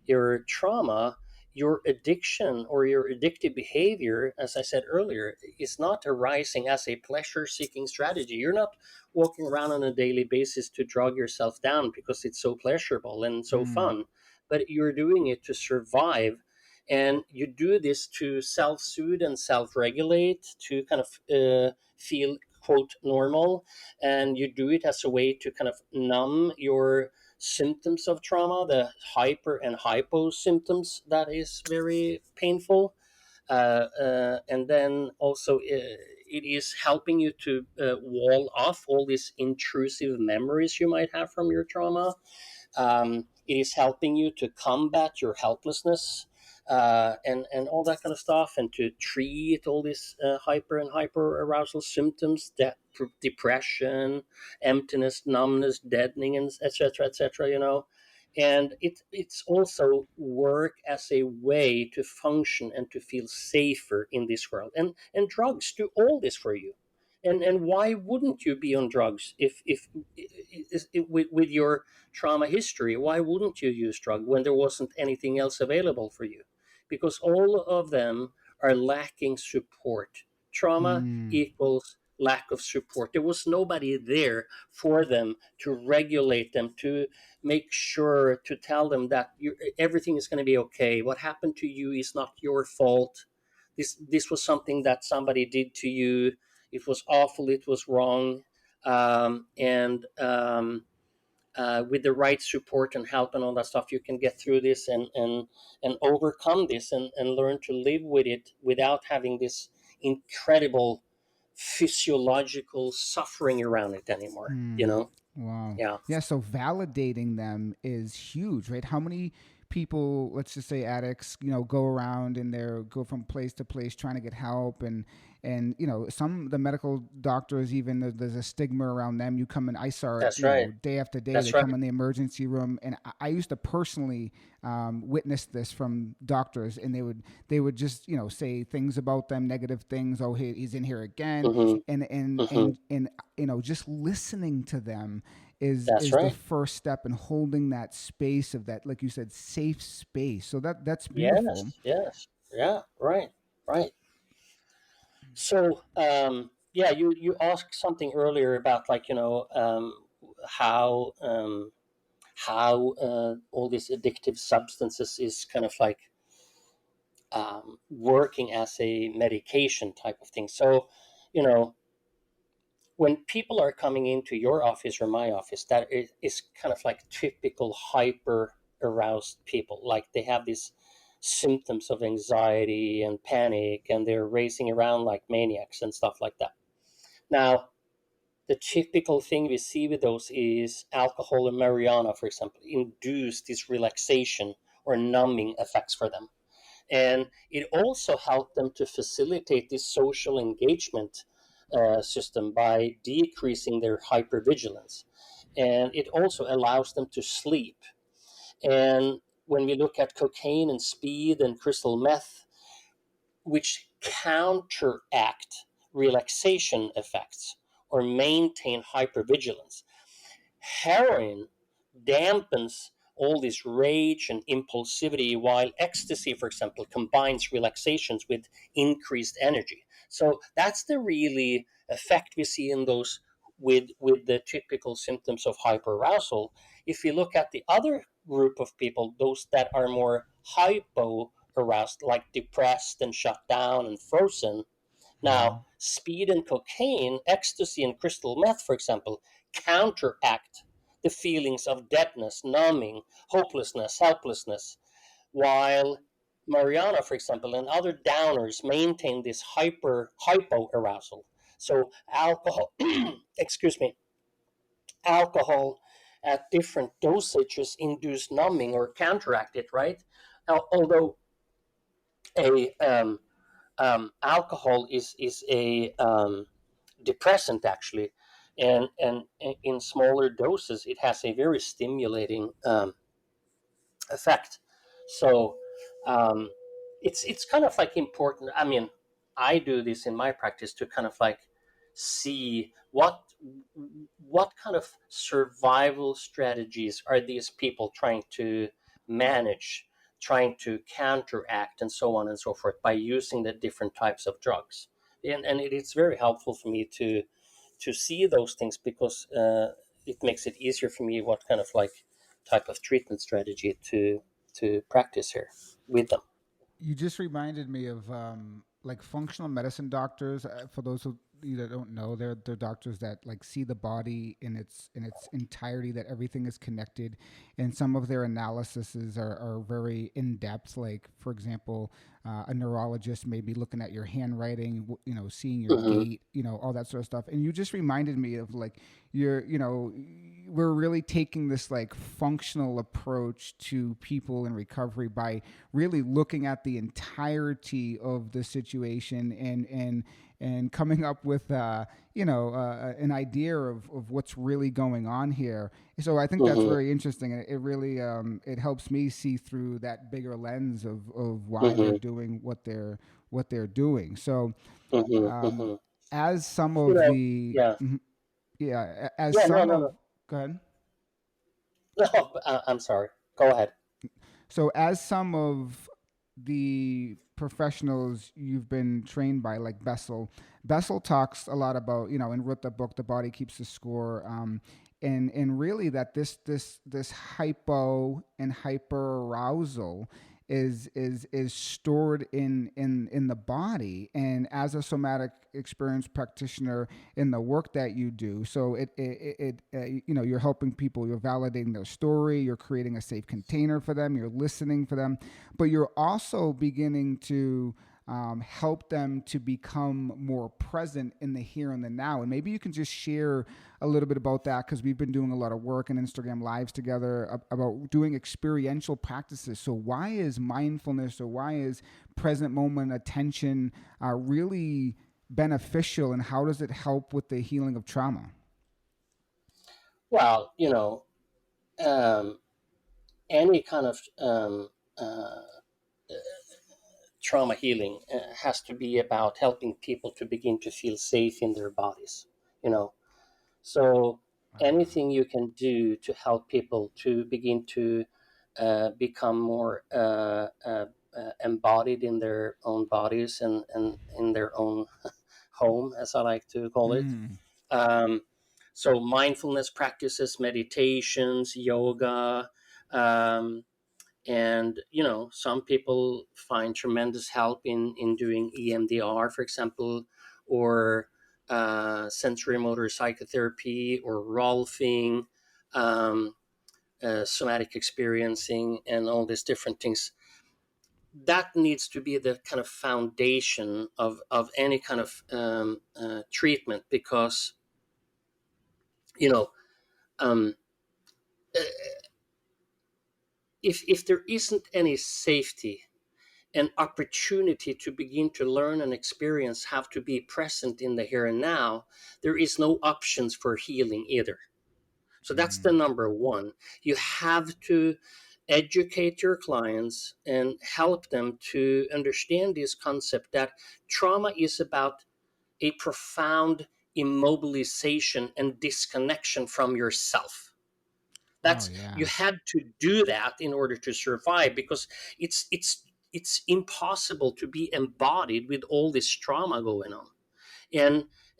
A: your trauma, your addiction or your addictive behavior, as I said earlier, is not arising as a pleasure seeking strategy. You're not walking around on a daily basis to drug yourself down because it's so pleasurable and so
B: Mm.
A: fun, but you're doing it to survive. And you do this to self soothe and self regulate, to kind of feel, quote, normal. And you do it as a way to kind of numb your symptoms of trauma, the hyper and hypo symptoms that is very painful. And then also, it is helping you to wall off all these intrusive memories you might have from your trauma. It is helping you to combat your helplessness, and all that kind of stuff, and to treat all these hyper and hyper arousal symptoms, that depression, emptiness, numbness, deadening, and etc. etc. And it's also work as a way to function and to feel safer in this world. And drugs do all this for you. And why wouldn't you be on drugs if with your trauma history? Why wouldn't you use drug when there wasn't anything else available for you? Because all of them are lacking support. Trauma
B: Mm.
A: equals lack of support. There was nobody there for them to regulate them, to make sure to tell them that everything is going to be okay. What happened to you is not your fault. This was something that somebody did to you. It was awful. It was wrong. And with the right support and help and all that stuff, you can get through this and overcome this and learn to live with it without having this incredible physiological suffering around it anymore. You
B: Hmm.
A: know?
B: Wow.
A: Yeah,
B: Yeah. So validating them is huge, right? How many people, let's just say addicts, go around and go from place to place trying to get help, and some the medical doctors, even there's a stigma around them. You come in, I saw it,
A: that's right.
B: day after day. They
A: That's right.
B: come in the emergency room, and I used to personally witness this from doctors, and they would just say things about them, negative things. Oh, he's in here again,
A: Hmm.
B: and just listening to them
A: That's
B: is the
A: right.
B: first step in holding that space of that, like you said, safe space. So that's beautiful.
A: Yes. Yes. Yeah. Right. Right. So, yeah, you asked something earlier about, like, how all these addictive substances is kind of like working as a medication type of thing. So, you know, when people are coming into your office or my office, that is kind of like typical hyper aroused people. Like, they have these symptoms of anxiety and panic, and they're racing around like maniacs and stuff like that. Now, the typical thing we see with those is alcohol and marijuana, for example, induce this relaxation or numbing effects for them. And it also helped them to facilitate this social engagement system by decreasing their hypervigilance. And it also allows them to sleep. And when we look at cocaine and speed and crystal meth, which counteract relaxation effects or maintain hypervigilance, heroin dampens all this rage and impulsivity, while ecstasy, for example, combines relaxations with increased energy. So that's the really effect we see in those with the typical symptoms of hyperarousal. If you look at the other group of people, those that are more hypo aroused, like depressed and shut down and frozen, now,
B: Mhm.
A: speed and cocaine, ecstasy and crystal meth, for example, counteract the feelings of deadness, numbing, hopelessness, helplessness, while marijuana, for example, and other downers maintain this hypo arousal. So alcohol, excuse me, alcohol at different dosages induce numbing or counteract it, right? Although a alcohol is a depressant, actually, and in smaller doses it has a very stimulating effect. So um, it's kind of like important. I mean, I do this in my practice to kind of like see what kind of survival strategies are these people trying to manage, trying to counteract, and so on and so forth, by using the different types of drugs. And it's very helpful for me to see those things, because it makes it easier for me what kind of like type of treatment strategy to practice here with them.
B: You just reminded me of like functional medicine doctors. For those of you that don't know, they're doctors that like see the body in its entirety, that everything is connected, and some of their analyses are very in depth. Like, for example, a neurologist may be looking at your handwriting, seeing your
A: Hmm.
B: gait, all that sort of stuff. And you just reminded me of like we're really taking this like functional approach to people in recovery by really looking at the entirety of the situation, and coming up with an idea of what's really going on here. So I think that's
A: Hmm.
B: very interesting, and it really it helps me see through that bigger lens of why they're
A: Hmm.
B: doing what they're doing. So
A: Hmm.
B: um,
A: Hmm.
B: as some
A: You
B: of
A: know,
B: the
A: yeah,
B: yeah, as
A: yeah, no,
B: some
A: no,
B: of
A: no,
B: go ahead.
A: no. I'm sorry. Go ahead.
B: So as some of the professionals you've been trained by, like Bessel. Bessel talks a lot about, and wrote the book, The Body Keeps the Score. And really that this hypo and hyper arousal is stored in the body, and as a somatic experience practitioner in the work that you do. So you're helping people, you're validating their story, you're creating a safe container for them, you're listening for them, but you're also beginning to help them to become more present in the here and the now. And maybe you can just share a little bit about that, because we've been doing a lot of work in Instagram lives together about doing experiential practices. So why is mindfulness, or why is present moment attention really beneficial, and how does it help with the healing of trauma?
A: Well, um, any kind of trauma healing has to be about helping people to begin to feel safe in their bodies. You know, so anything you can do to help people to begin to become more embodied in their own bodies, and in their own home, as I like to call it.
B: Mm.
A: Um, so mindfulness practices, meditations, yoga, um, and some people find tremendous help in doing EMDR, for example, or sensory motor psychotherapy, or rolfing, um, somatic experiencing, and all these different things. That needs to be the kind of foundation of any kind of treatment, because you know um, if there isn't any safety and opportunity to begin to learn and experience, have to be present in the here and now, there is no options for healing either. So that's the
B: Mm.
A: number one. You have to educate your clients and help them to understand this concept that trauma is about a profound immobilization and disconnection from yourself.
B: Oh
A: That's You
B: yeah.
A: had to do that in order to survive, because it's impossible to be embodied with all this trauma going on.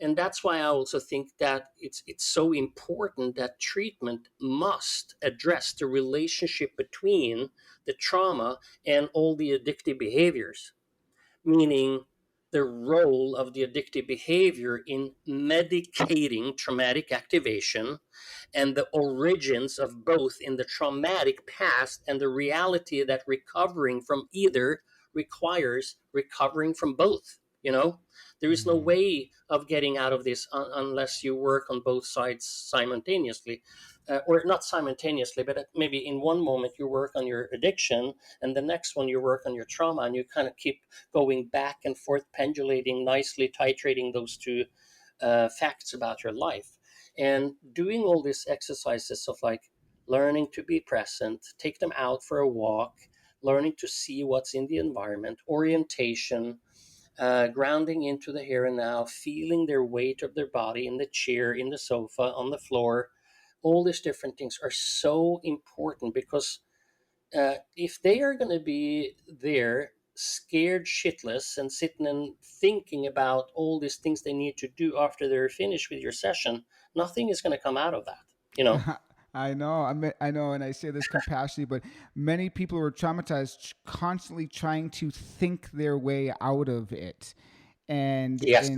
A: And that's why I also think that it's so important that treatment must address the relationship between the trauma and all the addictive behaviors, meaning the role of the addictive behavior in medicating traumatic activation, and the origins of both in the traumatic past, and the reality that recovering from either requires recovering from both. There is no
B: Mm.
A: way of getting out of this unless you work on both sides simultaneously. Or not simultaneously, but maybe in one moment you work on your addiction, and the next one you work on your trauma, and you kind of keep going back and forth, pendulating nicely, titrating those two facts about your life. And doing all these exercises of like learning to be present, take them out for a walk, learning to see what's in the environment, orientation, grounding into the here and now, feeling their weight of their body in the chair, in the sofa, on the floor. All these different things are so important, because if they are going to be there scared shitless and sitting and thinking about all these things they need to do after they're finished with your session, nothing is going to come out of that.
B: I know. I know, and I say this compassionately, but many people who are traumatized constantly trying to think their way out of it, and
A: Yes,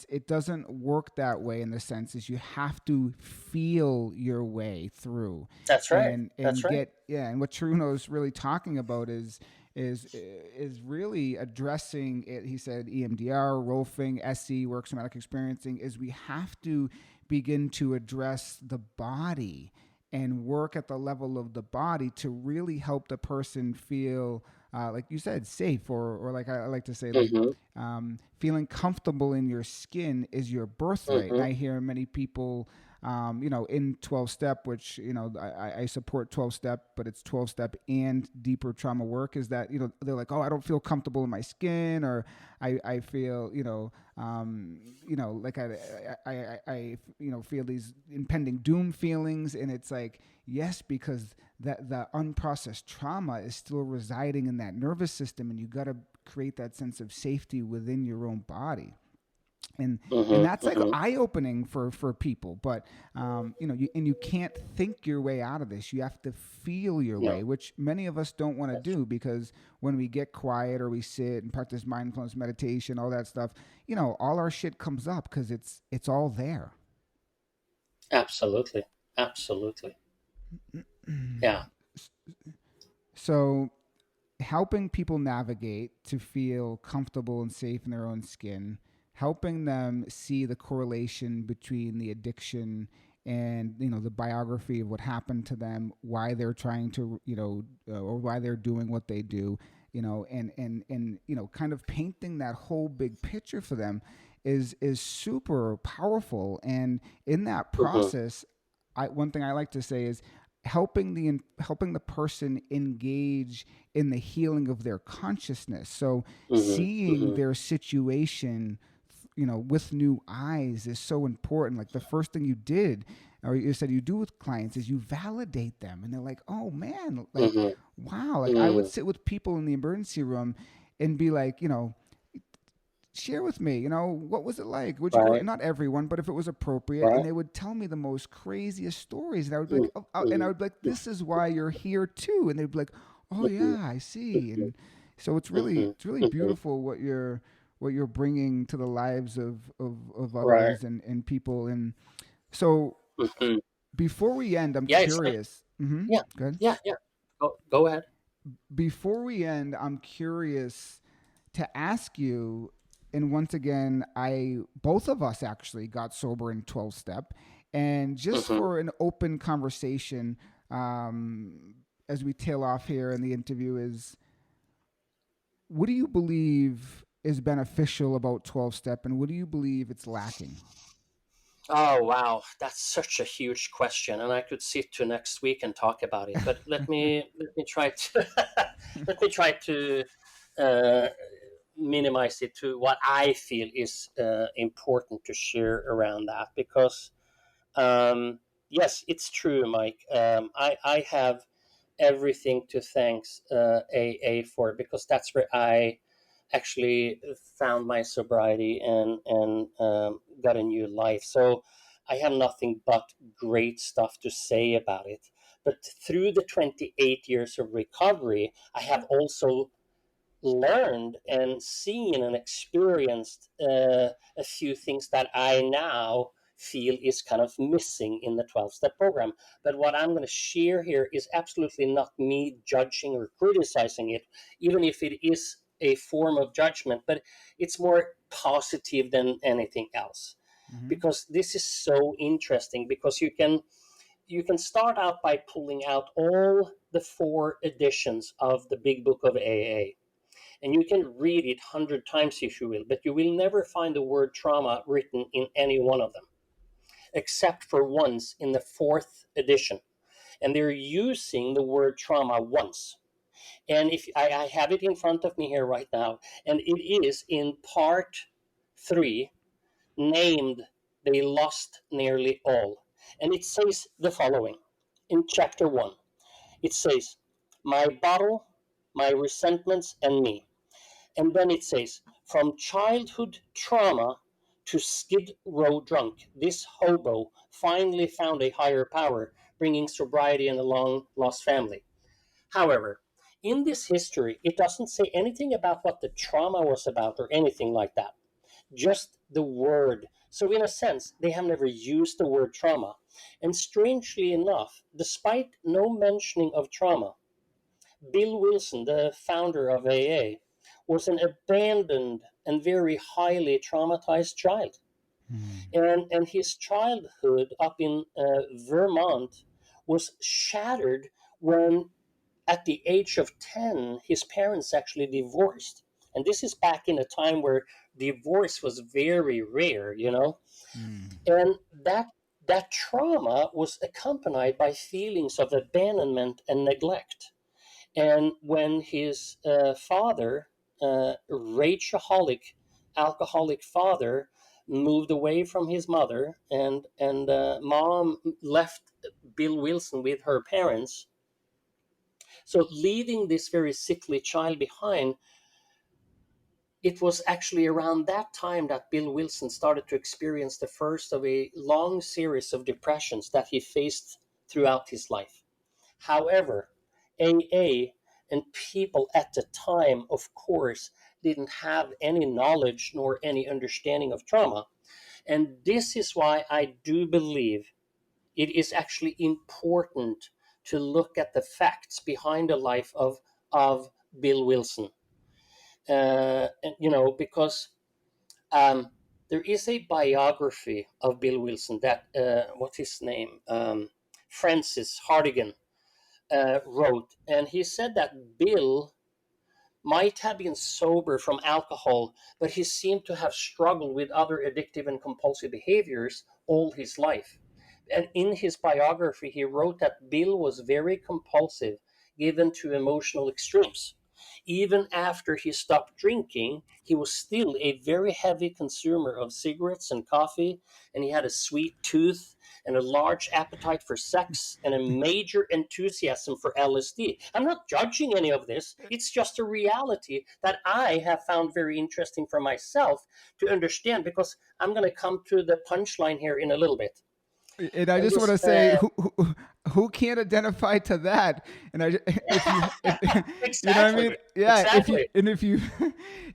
B: it doesn't work that way, in the sense is you have to feel your way through,
A: that's right. That's
B: and
A: right.
B: get, yeah. And what Taruno is really talking about is really addressing it. He said EMDR, Rolfing, SE, work somatic experiencing, is we have to begin to address the body and work at the level of the body to really help the person feel, like you said, safe, or like I like to say, like,
A: Mm-hmm.
B: feeling comfortable in your skin is your birthright. And
A: Mm-hmm.
B: I hear many people in 12 step, which, I support 12 step, but it's 12 step and deeper trauma work, is that, they're like, oh, I don't feel comfortable in my skin, or I feel, like I feel these impending doom feelings. And it's like, yes, because that the unprocessed trauma is still residing in that nervous system, and you got to create that sense of safety within your own body. And that's like
A: Hmm.
B: eye opening for people. But you can't think your way out of this. You have to feel your way,
A: No,
B: which many of us don't want to
A: that's
B: do, because when we get quiet or we sit and practice mindfulness meditation, all that stuff, all our shit comes up because it's all there.
A: absolutely, absolutely. Yeah.
B: So helping people navigate to feel comfortable and safe in their own skin, helping them see the correlation between the addiction and the biography of what happened to them, why they're trying to or why they're doing what they do, and kind of painting that whole big picture for them is super powerful. And in that
A: Hmm.
B: process, one thing I like to say is helping the person engage in the healing of their consciousness. So
A: Hmm.
B: seeing
A: Hmm.
B: their situation, with new eyes is so important. Like the first thing you did, or you said you do with clients, is you validate them, and they're like, "Oh man, like
A: Hmm.
B: wow!" Like I would
A: Hmm.
B: sit with people in the emergency room and be like, share with me, what was it like? Would you go?
A: Right.
B: Not everyone, but if it was appropriate, and
A: Right.
B: they would tell me the most craziest stories, and I would be like,
A: Hmm.
B: oh, oh, and I
A: Hmm.
B: would be like, this is why you're here too, and they'd be like, oh
A: Hmm.
B: yeah, I see. And so
A: Hmm.
B: it's really
A: Hmm.
B: beautiful what you're bringing to the lives of
A: Right.
B: others and people. And so
A: Hmm.
B: before we end, I'm
A: Yeah. It's like,
B: curious.
A: yeah,
B: Good.
A: yeah, yeah. Go ahead.
B: Before we end, I'm curious to ask you, and once again, I both of us actually got sober in 12 step, and just
A: Hmm.
B: for an open conversation, as we tail off here in the interview, is what do you believe is beneficial about 12 step, and what do you believe it's lacking?
A: Oh wow, that's such a huge question, and I could sit to next week and talk about it. But let me try to let me try to uh, minimize it to what I feel is important to share around that. Because yes, it's true, Mike. I have everything to thanks AA for, because that's where I actually found my sobriety and got a new life. So I have nothing but great stuff to say about it. But through the 28 years of recovery, I have also learned and seen and experienced a few things that I now feel is kind of missing in the 12 step program. But what I'm going to share here is absolutely not me judging or criticizing it, even if it is a form of judgment, but it's more positive than anything else.
B: Hmm.
A: Because this is so interesting, because you can start out by pulling out all the four editions of the big book of AA, and you can read it 100 times if you will, but you will never find the word trauma written in any one of them, except for once in the fourth edition. And they're using the word trauma once. And if I have it in front of me here right now, and it is in part three, named They Lost Nearly All. And it says the following in chapter one. It says, My bottle, my resentments, and me. And then it says, from childhood trauma to skid row drunk, this hobo finally found a higher power, bringing sobriety and a long lost family. However, in this history, it doesn't say anything about what the trauma was about or anything like that, just the word. So, in a sense, they have never used the word trauma. And strangely enough, despite no mentioning of trauma, Bill Wilson, the founder of AA, was an abandoned and very highly traumatized child.
B: Hmm.
A: And his childhood up in Vermont was shattered when, at the age of 10, his parents actually divorced. And this is back in a time where divorce was very rare.
B: Hmm.
A: And that that trauma was accompanied by feelings of abandonment and neglect. And when his father, rageaholic, alcoholic father, moved away from his mother, and mom left Bill Wilson with her parents, so leaving this very sickly child behind, it was actually around that time that Bill Wilson started to experience the first of a long series of depressions that he faced throughout his life. However, AA and people at the time, of course, didn't have any knowledge nor any understanding of trauma. And this is why I do believe it is actually important to look at the facts behind the life of Bill Wilson. Because um, there is a biography of Bill Wilson that, what's his name? Francis Hardigan wrote. And he said that Bill might have been sober from alcohol, but he seemed to have struggled with other addictive and compulsive behaviors all his life. And in his biography, he wrote that Bill was very compulsive, given to emotional extremes. Even after he stopped drinking, he was still a very heavy consumer of cigarettes and coffee, and he had a sweet tooth and a large appetite for sex and a major enthusiasm for LSD. I'm not judging any of this. It's just a reality that I have found very interesting for myself to understand, because I'm going to come to the punchline here in a little bit.
B: And I
A: And
B: just want
A: this,
B: to say, who can't identify to that? And if you, if, you know what I
A: exactly,
B: mean? Yeah.
A: exactly.
B: If you,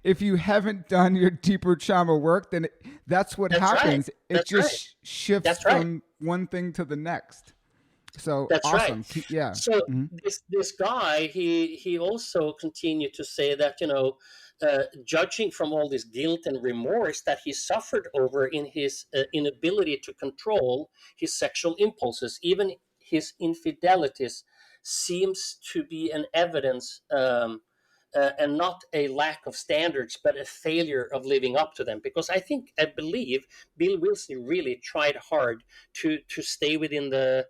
B: if you haven't done your deeper trauma work, then that's what
A: That's right.
B: happens. It
A: That's right.
B: just shifts
A: That's right.
B: from one thing to the next. So
A: That's right.
B: awesome. Yeah.
A: So
B: Mhm.
A: this guy, he also continued to say that, judging from all this guilt and remorse that he suffered over in his inability to control his sexual impulses, even his infidelities, seems to be an evidence, and not a lack of standards, but a failure of living up to them. Because I believe Bill Wilson really tried hard to stay within the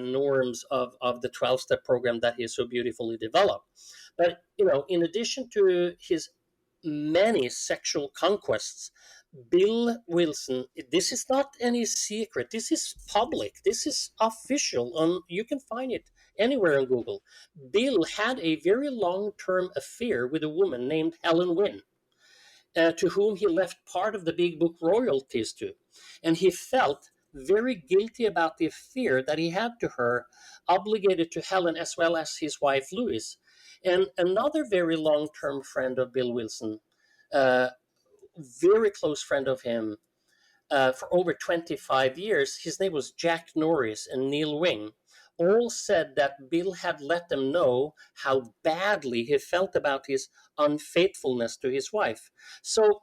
A: norms of the 12-step program that he so beautifully developed. But in addition to his many sexual conquests, Bill Wilson, this is not any secret. This is public. This is official. You can find it anywhere on Google. Bill had a very long-term affair with a woman named Helen Wynne, to whom he left part of the Big Book royalties to. And he felt very guilty about the affair that he had to her, obligated to Helen as well as his wife Louise. And another very long term friend of Bill Wilson, uh, very close friend of him, for over 25 years, his name was Jack Norris and Neil Wing, all said that Bill had let them know how badly he felt about his unfaithfulness to his wife. So,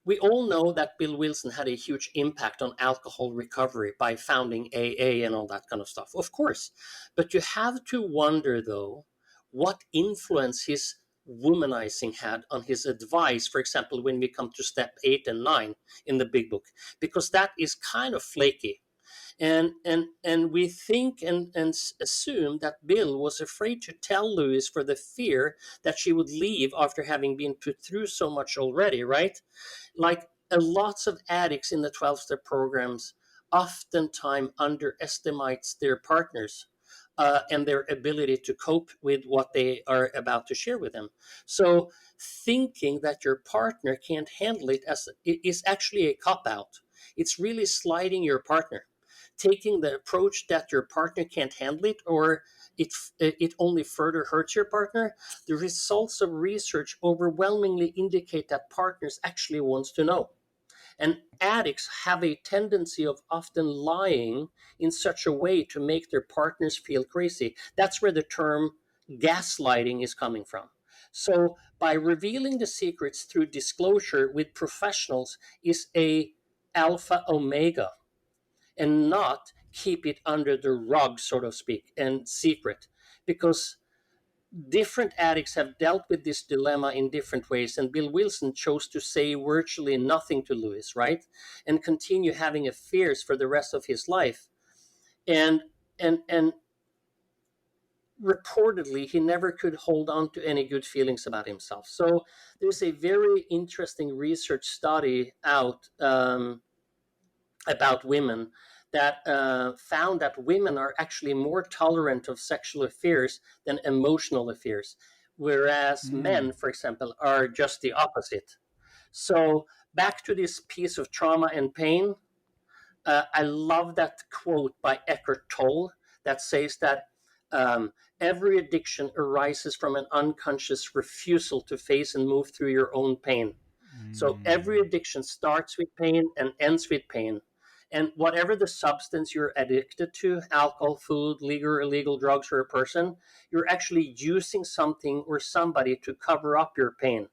A: we all know that Bill Wilson had a huge impact on alcohol recovery by founding AA and all that kind of stuff, of course. But you have to wonder, though, what influence his womanizing had on his advice, for example, when we come to step 8 and 9 in the big book, because that is kind of flaky. And we think and assume that Bill was afraid to tell Louise for the fear that she would leave after having been put through so much already, right? Like lots of addicts in the 12-step programs oftentimes underestimates their partners, and their ability to cope with what they are about to share with them. So thinking that your partner can't handle it is actually a cop out. It's really sliding your partner, taking the approach that your partner can't handle it, or it only further hurts your partner. The results of research overwhelmingly indicate that partners actually wants to know. And addicts have a tendency of often lying in such a way to make their partners feel crazy. That's where the term gaslighting is coming from. So by revealing the secrets through disclosure with professionals is a alpha omega, and not keep it under the rug, so to speak, and secret. Because different addicts have dealt with this dilemma in different ways, and Bill Wilson chose to say virtually nothing to Lewis, right, and continue having affairs for the rest of his life. And reportedly he never could hold on to any good feelings about himself. So there's a very interesting research study out about women that found that women are actually more tolerant of sexual affairs than emotional affairs, whereas
B: Mm.
A: men, for example, are just the opposite. So back to this piece of trauma and pain, I love that quote by Eckhart Tolle that says that every addiction arises from an unconscious refusal to face and move through your own pain. So every
B: Mm.
A: addiction starts with pain and ends with pain. And whatever the substance you're addicted to, alcohol, food, legal or illegal drugs, or a person, you're actually using something or somebody to cover up your pain.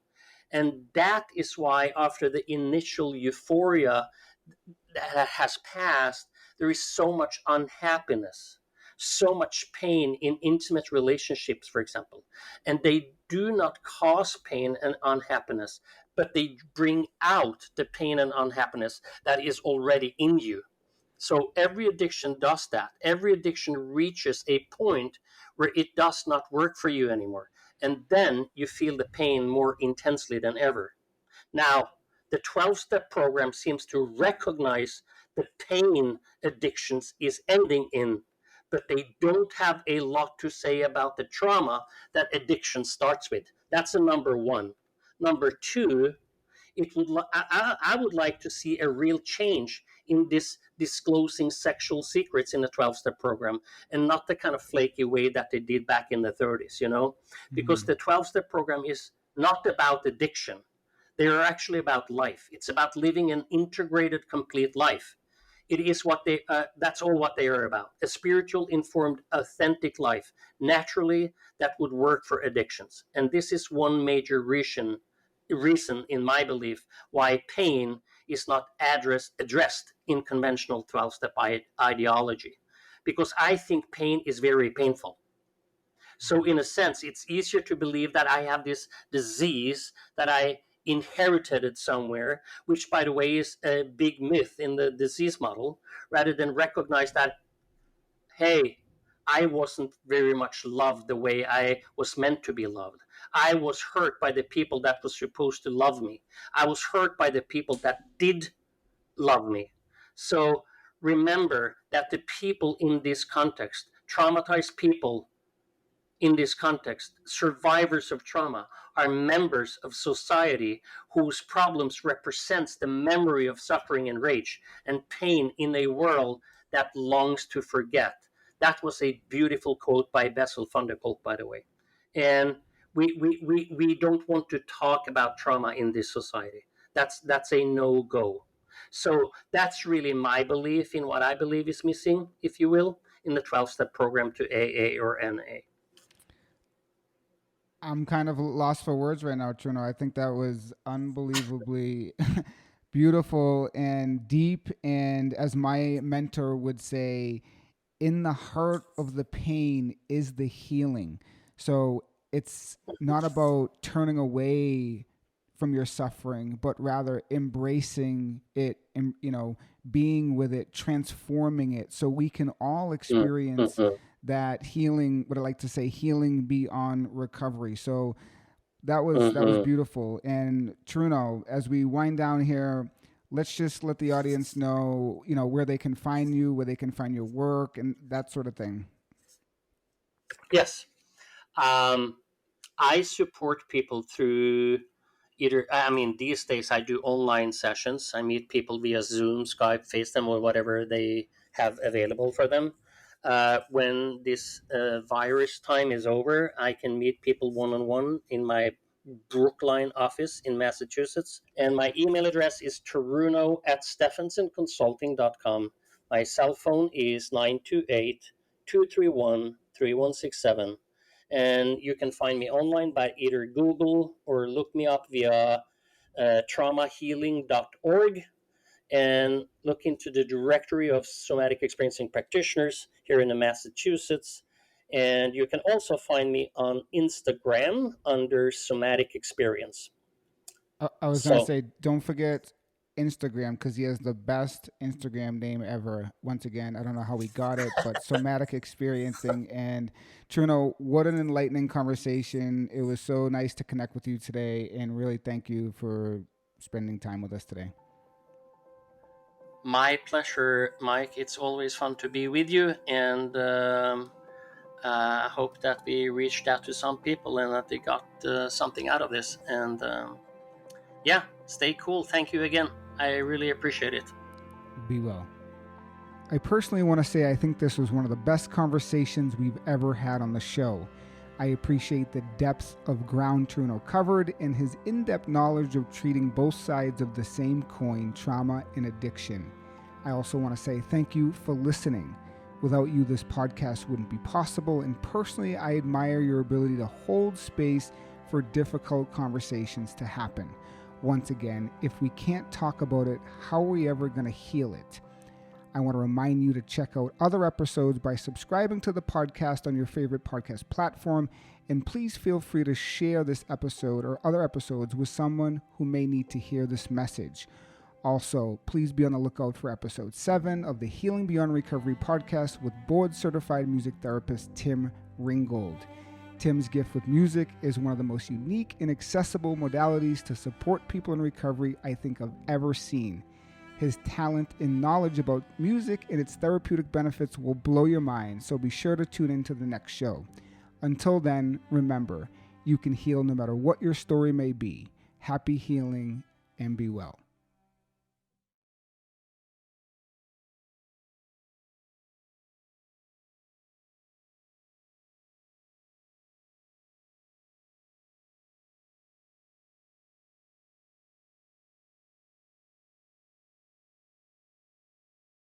A: And that is why, after the initial euphoria that has passed, there is so much unhappiness, so much pain in intimate relationships, for example. And they do not cause pain and unhappiness, but they bring out the pain and unhappiness that is already in you. So every addiction does that. Every addiction reaches a point where it does not work for you anymore. And then you feel the pain more intensely than ever. Now, the 12-step program seems to recognize the pain addictions is ending in, but they don't have a lot to say about the trauma that addiction starts with. That's a number one. Number two, I would like to see a real change in this disclosing sexual secrets in the 12-step program, and not the kind of flaky way that they did back in the 30s, because
B: Mm.
A: the 12-step program is not about addiction. They are actually about life. It's about living an integrated, complete life. It is what they. That's all what they are about. A spiritual, informed, authentic life. Naturally, that would work for addictions. And this is one major reason, in my belief, why pain is not addressed in conventional 12-step ideology, because I think pain is very painful. So, in a sense, it's easier to believe that I have this disease that I inherited it somewhere, which, by the way, is a big myth in the disease model, rather than recognize that, hey, I wasn't very much loved the way I was meant to be loved. I was hurt by the people that were supposed to love me. I was hurt by the people that did love me. So remember that the people in this context, traumatized people in this context, survivors of trauma are members of society whose problems represents the memory of suffering and rage and pain in a world that longs to forget. That was a beautiful quote by Bessel von der Kolk, by the way. And we don't want to talk about trauma in this society. That's a no-go. So that's really my belief in what I believe is missing, if you will, in the 12-step program to AA or NA.
B: I'm kind of lost for words right now, Truno. I think that was unbelievably beautiful and deep. And as my mentor would say, in the heart of the pain is the healing. So it's not about turning away from your suffering, but rather embracing it and, being with it, transforming it so we can all
A: Mm,
B: experience
A: mhm,
B: that healing, what I like to say, healing beyond recovery. So that was
A: mhm.
B: beautiful. And Truno, as we wind down here, let's just let the audience know, where they can find you, where they can find your work, and that sort of thing.
A: Yes. Um, I support people through I mean, these days I do online sessions. I meet people via Zoom, Skype, FaceTime, or whatever they have available for them. When this virus time is over, I can meet people one on one in my Brookline office in Massachusetts. And my email address is taruno at steffensenconsulting.com. My cell phone is 928 231 3167. And you can find me online by either Google or look me up via traumahealing.org and look into the directory of somatic experiencing practitioners here in the Massachusetts. And you can also find me on Instagram under Somatic Experience.
B: I was gonna
A: So,
B: say, don't forget Instagram because he has the best Instagram name ever. Once again, I don't know how we got it, but somatic experiencing. And Truno, what an enlightening conversation! It was so nice to connect with you today, and really thank you for spending time with us today.
A: my pleasure, Mike. It's always fun to be with you, and I hope that we reached out to some people and that they got something out of this. And yeah, stay cool. Thank you again. I really appreciate it.
B: Be well. I personally want to say I think this was one of the best conversations we've ever had on the show. I appreciate the depth of ground Truno covered and his in-depth knowledge of treating both sides of the same coin, trauma and addiction. I also want to say thank you for listening. Without you, this podcast wouldn't be possible, and personally, I admire your ability to hold space for difficult conversations to happen. Once again, if we can't talk about it, how are we ever going to heal it? I want to remind you to check out other episodes by subscribing to the podcast on your favorite podcast platform, and please feel free to share this episode or other episodes with someone who may need to hear this message. Also, please be on the lookout for episode 7 of the Healing Beyond Recovery podcast with board-certified music therapist Tim Ringgold. Tim's gift with music is one of the most unique and accessible modalities to support people in recovery I think I've ever seen. His talent and knowledge about music and its therapeutic benefits will blow your mind, so be sure to tune in to the next show. Until then, remember, you can heal no matter what your story may be. Happy healing and be well.